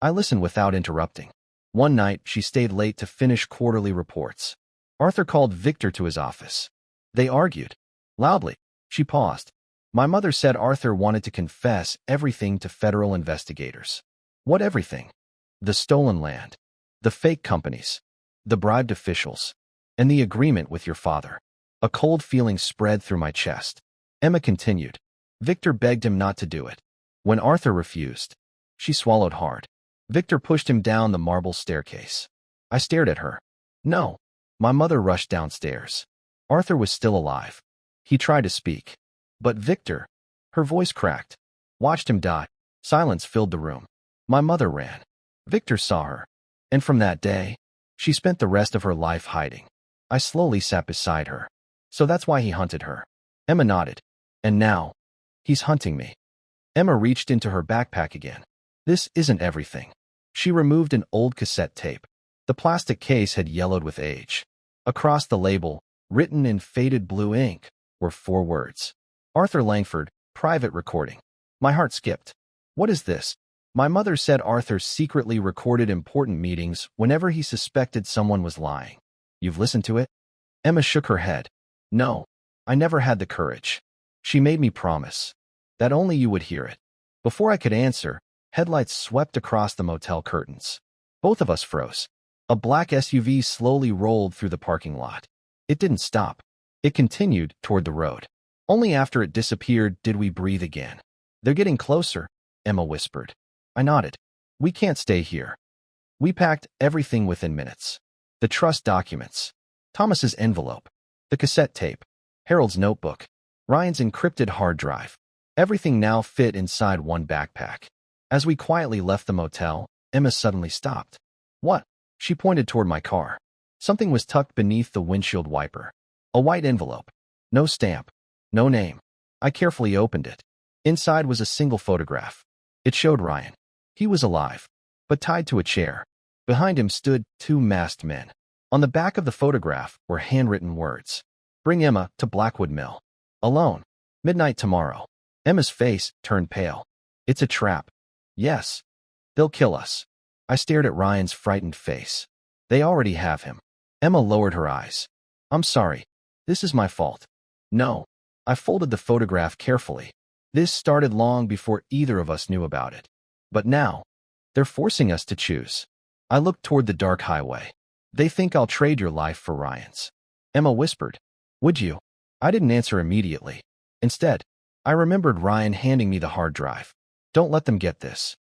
I listened without interrupting. One night, she stayed late to finish quarterly reports. Arthur called Victor to his office. They argued. Loudly. She paused. "My mother said Arthur wanted to confess everything to federal investigators." "What everything?" "The stolen land, the fake companies, the bribed officials, and the agreement with your father." A cold feeling spread through my chest. Emma continued. "Victor begged him not to do it. When Arthur refused," she swallowed hard, "Victor pushed him down the marble staircase." I stared at her. "No." My mother rushed downstairs. Arthur was still alive. He tried to speak. "But Victor," her voice cracked, "watched him die." Silence filled the room. My mother ran. Victor saw her. And from that day, she spent the rest of her life hiding. I slowly sat beside her. "So that's why he hunted her." Emma nodded. "And now, he's hunting me." Emma reached into her backpack again. "This isn't everything." She removed an old cassette tape. The plastic case had yellowed with age. Across the label, written in faded blue ink, were 4 words. "Arthur Langford, private recording." My heart skipped. "What is this?" My mother said Arthur secretly recorded important meetings whenever he suspected someone was lying. "You've listened to it?" Emma shook her head. "No, I never had the courage." She made me promise that only you would hear it. Before I could answer, headlights swept across the motel curtains. Both of us froze. A black SUV slowly rolled through the parking lot. It didn't stop. It continued toward the road. Only after it disappeared did we breathe again. "They're getting closer," Emma whispered. I nodded. "We can't stay here." We packed everything within minutes. The trust documents, Thomas's envelope, the cassette tape, Harold's notebook, Ryan's encrypted hard drive. Everything now fit inside one backpack. As we quietly left the motel, Emma suddenly stopped. "What?" She pointed toward my car. Something was tucked beneath the windshield wiper. A white envelope. No stamp. No name. I carefully opened it. Inside was a single photograph. It showed Ryan. He was alive, but tied to a chair. Behind him stood 2 masked men. On the back of the photograph were handwritten words. "Bring Emma to Blackwood Mill. Alone. Midnight tomorrow." Emma's face turned pale. "It's a trap." "Yes. They'll kill us." I stared at Ryan's frightened face. "They already have him." Emma lowered her eyes. "I'm sorry. This is my fault." No. I folded the photograph carefully. This started long before either of us knew about it. But now, they're forcing us to choose. I looked toward the dark highway. They think I'll trade your life for Ryan's. Emma whispered, "Would you?" I didn't answer immediately. Instead, I remembered Ryan handing me the hard drive. Don't let them get this.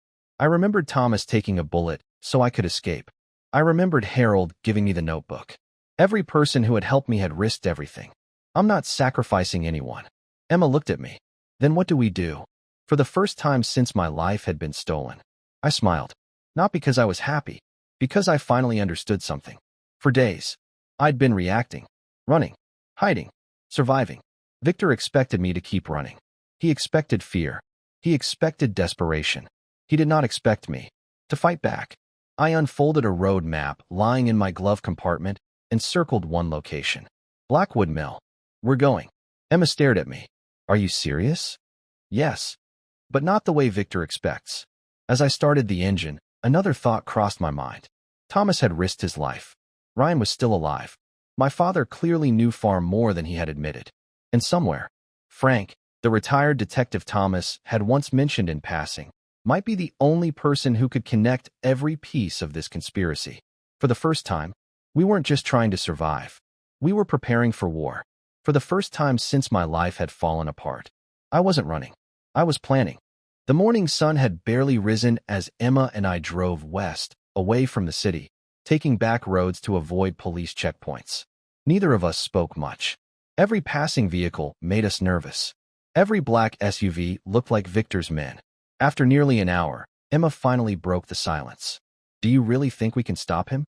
I remembered Thomas taking a bullet so I could escape. I remembered Harold giving me the notebook. Every person who had helped me had risked everything. I'm not sacrificing anyone. Emma looked at me. Then what do we do? For the first time since my life had been stolen. I smiled. Not because I was happy, because I finally understood something. For days, I'd been reacting, running, hiding, surviving. Victor expected me to keep running. He expected fear. He expected desperation. He did not expect me to fight back. I unfolded a road map lying in my glove compartment and circled one location. Blackwood Mill. We're going. Emma stared at me. Are you serious? Yes. But not the way Victor expects. As I started the engine, another thought crossed my mind. Thomas had risked his life. Ryan was still alive. My father clearly knew far more than he had admitted. And somewhere, Frank, the retired detective Thomas had once mentioned in passing, might be the only person who could connect every piece of this conspiracy. For the first time, we weren't just trying to survive. We were preparing for war. For the first time since my life had fallen apart. I wasn't running. I was planning. The morning sun had barely risen as Emma and I drove west, away from the city, taking back roads to avoid police checkpoints. Neither of us spoke much. Every passing vehicle made us nervous. Every black SUV looked like Victor's men. After nearly an hour, Emma finally broke the silence. Do you really think we can stop him?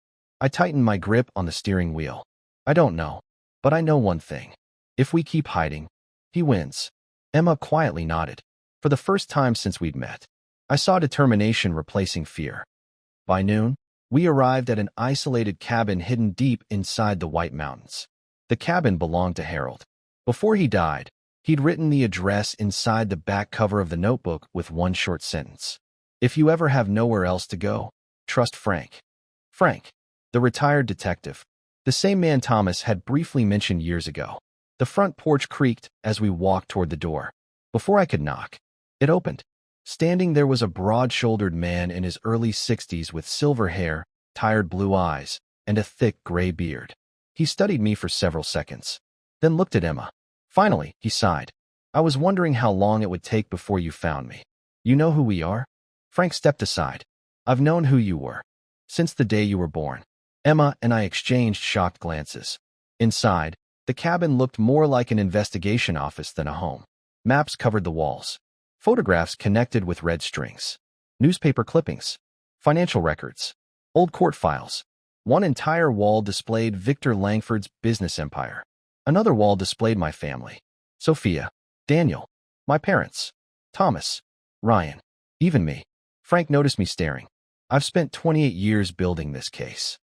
I tightened my grip on the steering wheel. I don't know. But I know one thing. If we keep hiding, he wins. Emma quietly nodded. For the first time since we'd met, I saw determination replacing fear. By noon, we arrived at an isolated cabin hidden deep inside the White Mountains. The cabin belonged to Harold. Before he died, he'd written the address inside the back cover of the notebook with one short sentence. If you ever have nowhere else to go, trust Frank. Frank, the retired detective. The same man Thomas had briefly mentioned years ago. The front porch creaked as we walked toward the door. Before I could knock, it opened. Standing there was a broad-shouldered man in his early 60s with silver hair, tired blue eyes, and a thick gray beard. He studied me for several seconds, then looked at Emma. Finally, he sighed. I was wondering how long it would take before you found me. You know who we are? Frank stepped aside. I've known who you were since the day you were born. Emma and I exchanged shocked glances. Inside, the cabin looked more like an investigation office than a home. Maps covered the walls. Photographs connected with red strings. Newspaper clippings. Financial records. Old court files. One entire wall displayed Victor Langford's business empire. Another wall displayed my family. Sophia. Daniel. My parents. Thomas. Ryan. Even me. Frank noticed me staring. I've spent 28 years building this case.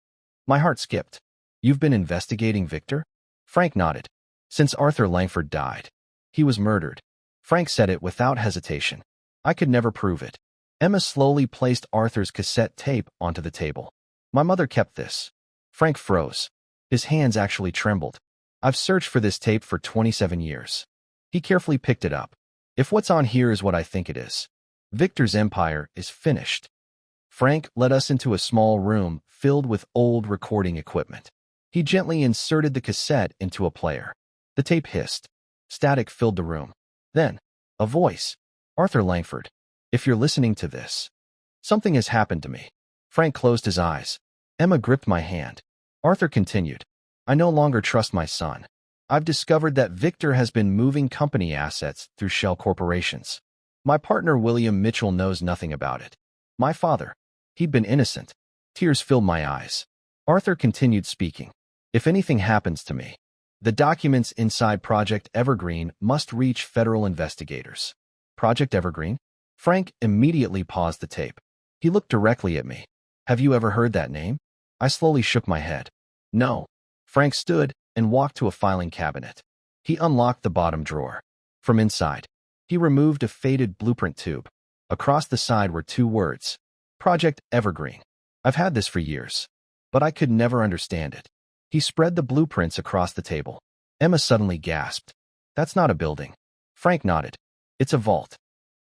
My heart skipped. You've been investigating Victor? Frank nodded. Since Arthur Langford died. He was murdered. Frank said it without hesitation. I could never prove it. Emma slowly placed Arthur's cassette tape onto the table. My mother kept this. Frank froze. His hands actually trembled. I've searched for this tape for 27 years. He carefully picked it up. If what's on here is what I think it is, Victor's empire is finished. Frank led us into a small room filled with old recording equipment. He gently inserted the cassette into a player. The tape hissed. Static filled the room. Then, a voice. Arthur Langford, if you're listening to this, something has happened to me. Frank closed his eyes. Emma gripped my hand. Arthur continued. I no longer trust my son. I've discovered that Victor has been moving company assets through shell corporations. My partner William Mitchell knows nothing about it. My father, he'd been innocent. Tears filled my eyes. Arthur continued speaking. If anything happens to me, the documents inside Project Evergreen must reach federal investigators. Project Evergreen? Frank immediately paused the tape. He looked directly at me. Have you ever heard that name? I slowly shook my head. No. Frank stood and walked to a filing cabinet. He unlocked the bottom drawer. From inside, he removed a faded blueprint tube. Across the side were two words. Project Evergreen. I've had this for years, but I could never understand it. He spread the blueprints across the table. Emma suddenly gasped. That's not a building. Frank nodded. It's a vault.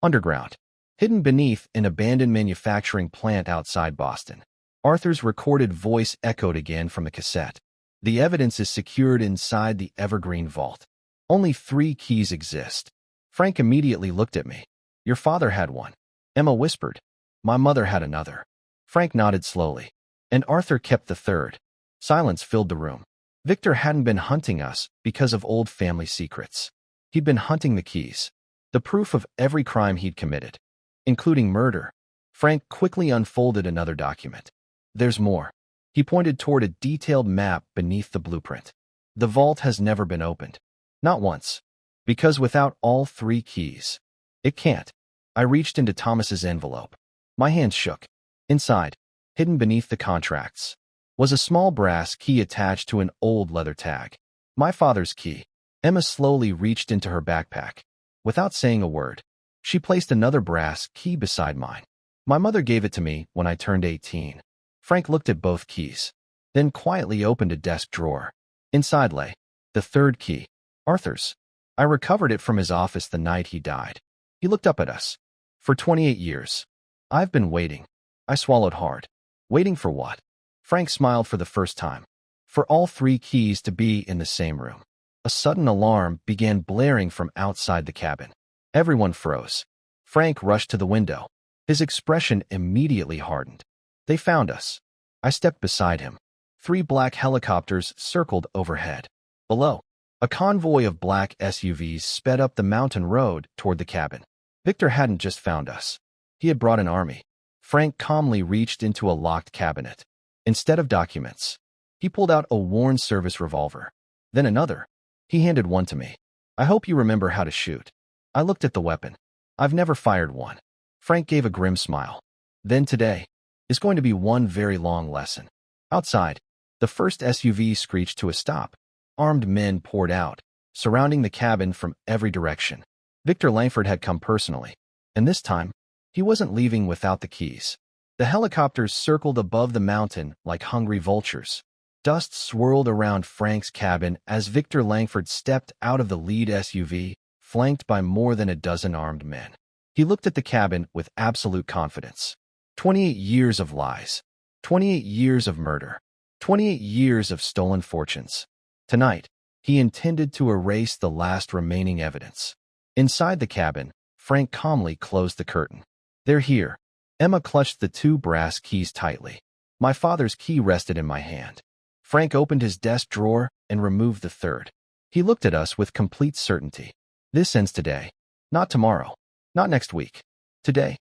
Underground. Hidden beneath an abandoned manufacturing plant outside Boston. Arthur's recorded voice echoed again from the cassette. The evidence is secured inside the evergreen vault. Only 3 keys exist. Frank immediately looked at me. Your father had one. Emma whispered. My mother had another. Frank nodded slowly. And Arthur kept the third. Silence filled the room. Victor hadn't been hunting us because of old family secrets. He'd been hunting the keys. The proof of every crime he'd committed, including murder. Frank quickly unfolded another document. There's more. He pointed toward a detailed map beneath the blueprint. The vault has never been opened. Not once. Because without all 3 keys, it can't. I reached into Thomas's envelope. My hands shook. Inside, hidden beneath the contracts, was a small brass key attached to an old leather tag. My father's key. Emma slowly reached into her backpack. Without saying a word, she placed another brass key beside mine. My mother gave it to me when I turned 18. Frank looked at both keys, then quietly opened a desk drawer. Inside lay the third key, Arthur's. I recovered it from his office the night he died. He looked up at us. For 28 years. I've been waiting. I swallowed hard. Waiting for what? Frank smiled for the first time. For all 3 keys to be in the same room. A sudden alarm began blaring from outside the cabin. Everyone froze. Frank rushed to the window. His expression immediately hardened. They found us. I stepped beside him. 3 black helicopters circled overhead. Below, a convoy of black SUVs sped up the mountain road toward the cabin. Victor hadn't just found us. He had brought an army. Frank calmly reached into a locked cabinet. Instead of documents, he pulled out a worn service revolver. Then another. He handed one to me. I hope you remember how to shoot. I looked at the weapon. I've never fired one. Frank gave a grim smile. Then today is going to be one very long lesson. Outside, the first SUV screeched to a stop. Armed men poured out, surrounding the cabin from every direction. Victor Langford had come personally, and this time, he wasn't leaving without the keys. The helicopters circled above the mountain like hungry vultures. Dust swirled around Frank's cabin as Victor Langford stepped out of the lead SUV, flanked by more than a dozen armed men. He looked at the cabin with absolute confidence. 28 years of lies. 28 years of murder. 28 years of stolen fortunes. Tonight, he intended to erase the last remaining evidence. Inside the cabin, Frank calmly closed the curtain. They're here. Emma clutched the 2 brass keys tightly. My father's key rested in my hand. Frank opened his desk drawer and removed the third. He looked at us with complete certainty. This ends today. Not tomorrow. Not next week. Today.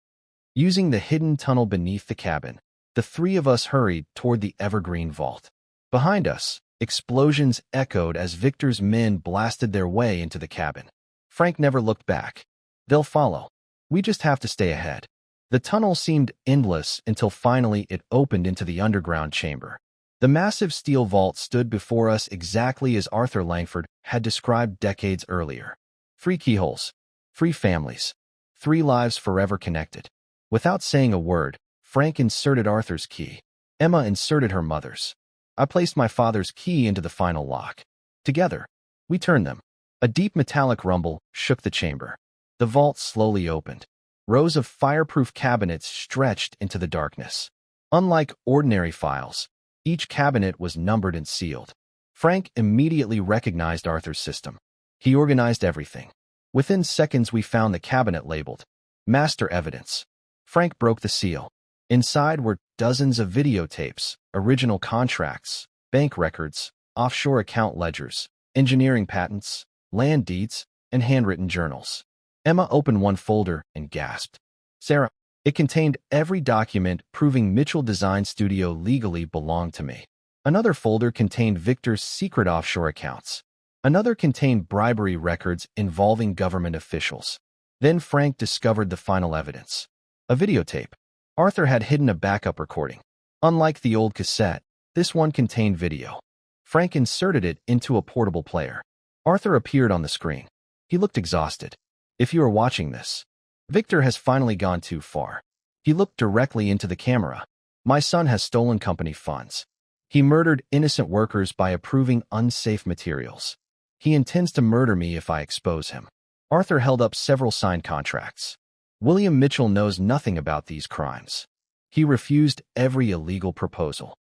Using the hidden tunnel beneath the cabin, the 3 of us hurried toward the evergreen vault. Behind us, explosions echoed as Victor's men blasted their way into the cabin. Frank never looked back. They'll follow. We just have to stay ahead. The tunnel seemed endless until finally it opened into the underground chamber. The massive steel vault stood before us exactly as Arthur Langford had described decades earlier. 3 keyholes, 3 families, 3 lives forever connected. Without saying a word, Frank inserted Arthur's key. Emma inserted her mother's. I placed my father's key into the final lock. Together, we turned them. A deep metallic rumble shook the chamber. The vault slowly opened. Rows of fireproof cabinets stretched into the darkness. Unlike ordinary files, each cabinet was numbered and sealed. Frank immediately recognized Arthur's system. He organized everything. Within seconds, we found the cabinet labeled Master Evidence. Frank broke the seal. Inside were dozens of videotapes, original contracts, bank records, offshore account ledgers, engineering patents, land deeds, and handwritten journals. Emma opened one folder and gasped. Sarah, it contained every document proving Mitchell Design Studio legally belonged to me. Another folder contained Victor's secret offshore accounts. Another contained bribery records involving government officials. Then Frank discovered the final evidence. A videotape. Arthur had hidden a backup recording. Unlike the old cassette, this one contained video. Frank inserted it into a portable player. Arthur appeared on the screen. He looked exhausted. If you are watching this, Victor has finally gone too far. He looked directly into the camera. My son has stolen company funds. He murdered innocent workers by approving unsafe materials. He intends to murder me if I expose him. Arthur held up several signed contracts. William Mitchell knows nothing about these crimes. He refused every illegal proposal.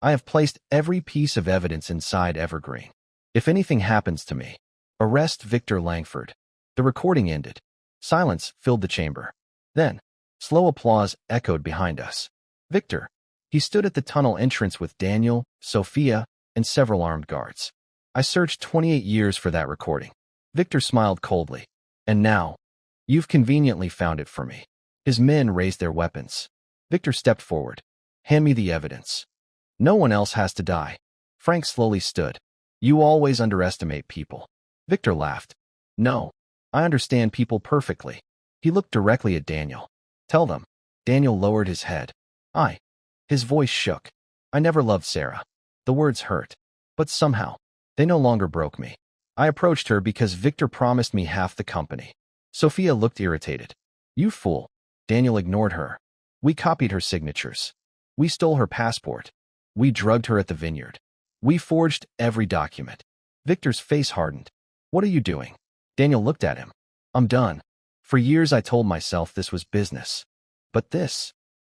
I have placed every piece of evidence inside Evergreen. If anything happens to me, arrest Victor Langford. The recording ended. Silence filled the chamber. Then, slow applause echoed behind us. Victor. He stood at the tunnel entrance with Daniel, Sophia, and several armed guards. I searched 28 years for that recording. Victor smiled coldly. And now, you've conveniently found it for me. His men raised their weapons. Victor stepped forward. Hand me the evidence. No one else has to die. Frank slowly stood. You always underestimate people. Victor laughed. No, I understand people perfectly. He looked directly at Daniel. Tell them. Daniel lowered his head. His voice shook. I never loved Sarah. The words hurt. But somehow, they no longer broke me. I approached her because Victor promised me half the company. Sophia looked irritated. You fool. Daniel ignored her. We copied her signatures. We stole her passport. We drugged her at the vineyard. We forged every document. Victor's face hardened. What are you doing? Daniel looked at him. I'm done. For years I told myself this was business. But this,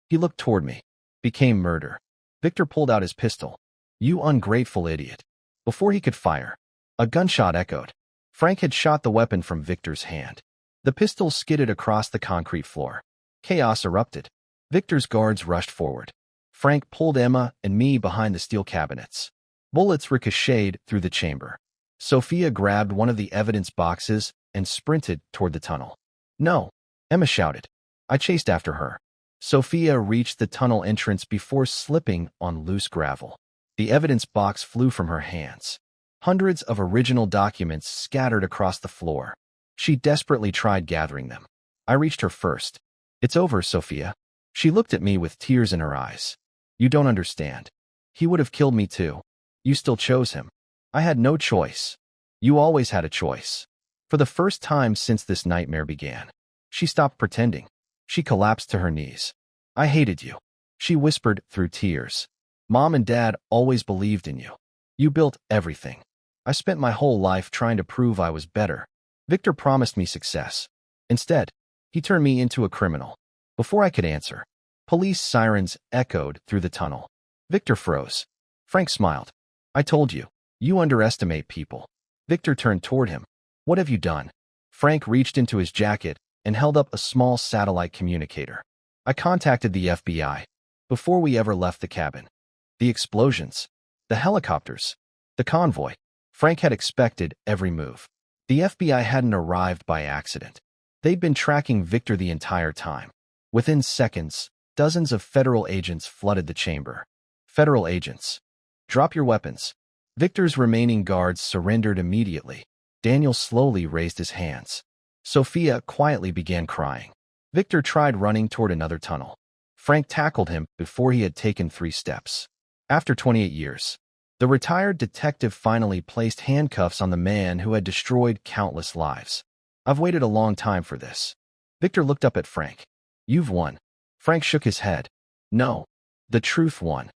he looked toward me, became murder. Victor pulled out his pistol. You ungrateful idiot. Before he could fire, a gunshot echoed. Frank had shot the weapon from Victor's hand. The pistol skidded across the concrete floor. Chaos erupted. Victor's guards rushed forward. Frank pulled Emma and me behind the steel cabinets. Bullets ricocheted through the chamber. Sophia grabbed one of the evidence boxes and sprinted toward the tunnel. No, Emma shouted. I chased after her. Sophia reached the tunnel entrance before slipping on loose gravel. The evidence box flew from her hands. Hundreds of original documents scattered across the floor. She desperately tried gathering them. I reached her first. It's over, Sophia. She looked at me with tears in her eyes. You don't understand. He would have killed me too. You still chose him. I had no choice. You always had a choice. For the first time since this nightmare began, she stopped pretending. She collapsed to her knees. I hated you. She whispered through tears. Mom and Dad always believed in you. You built everything. I spent my whole life trying to prove I was better. Victor promised me success. Instead, he turned me into a criminal. Before I could answer, police sirens echoed through the tunnel. Victor froze. Frank smiled. I told you, you underestimate people. Victor turned toward him. What have you done? Frank reached into his jacket and held up a small satellite communicator. I contacted the FBI. Before we ever left the cabin. The explosions. The helicopters. The convoy. Frank had expected every move. The FBI hadn't arrived by accident. They'd been tracking Victor the entire time. Within seconds, dozens of federal agents flooded the chamber. Federal agents. Drop your weapons. Victor's remaining guards surrendered immediately. Daniel slowly raised his hands. Sophia quietly began crying. Victor tried running toward another tunnel. Frank tackled him before he had taken 3 steps. After 28 years, the retired detective finally placed handcuffs on the man who had destroyed countless lives. I've waited a long time for this. Victor looked up at Frank. You've won. Frank shook his head. No. The truth won.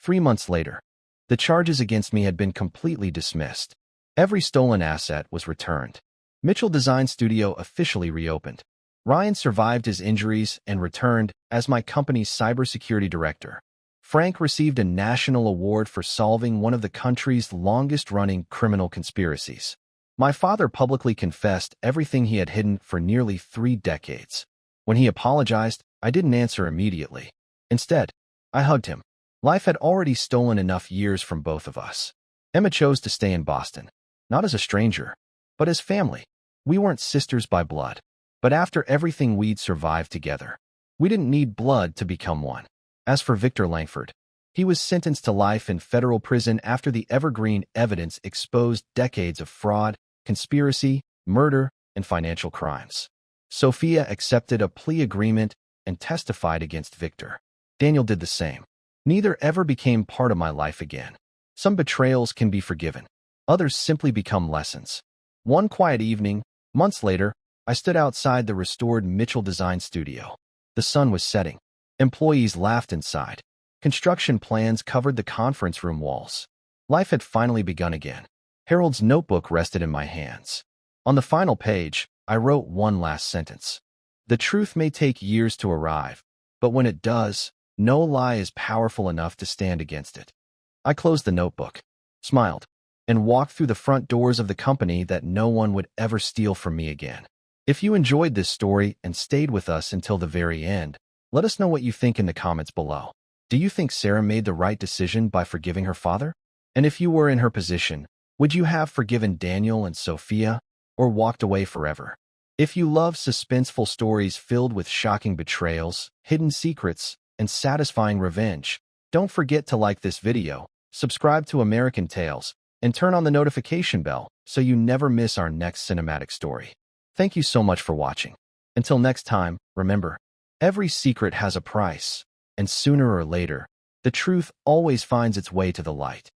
3 months later, the charges against me had been completely dismissed. Every stolen asset was returned. Mitchell Design Studio officially reopened. Ryan survived his injuries and returned as my company's cybersecurity director. Frank received a national award for solving one of the country's longest-running criminal conspiracies. My father publicly confessed everything he had hidden for nearly 3 decades. When he apologized, I didn't answer immediately. Instead, I hugged him. Life had already stolen enough years from both of us. Emma chose to stay in Boston, not as a stranger, but as family. We weren't sisters by blood, but after everything we'd survived together, we didn't need blood to become one. As for Victor Langford, he was sentenced to life in federal prison after the Evergreen evidence exposed decades of fraud, conspiracy, murder, and financial crimes. Sophia accepted a plea agreement and testified against Victor. Daniel did the same. Neither ever became part of my life again. Some betrayals can be forgiven. Others simply become lessons. One quiet evening, months later, I stood outside the restored Mitchell Design Studio. The sun was setting. Employees laughed inside. Construction plans covered the conference room walls. Life had finally begun again. Harold's notebook rested in my hands. On the final page, I wrote one last sentence. The truth may take years to arrive, but when it does, no lie is powerful enough to stand against it. I closed the notebook, smiled, and walked through the front doors of the company that no one would ever steal from me again. If you enjoyed this story and stayed with us until the very end, let us know what you think in the comments below. Do you think Sarah made the right decision by forgiving her father? And if you were in her position, would you have forgiven Daniel and Sophia or walked away forever? If you love suspenseful stories filled with shocking betrayals, hidden secrets, and satisfying revenge, don't forget to like this video, subscribe to American Tales, and turn on the notification bell so you never miss our next cinematic story. Thank you so much for watching. Until next time, remember, every secret has a price, and sooner or later, the truth always finds its way to the light.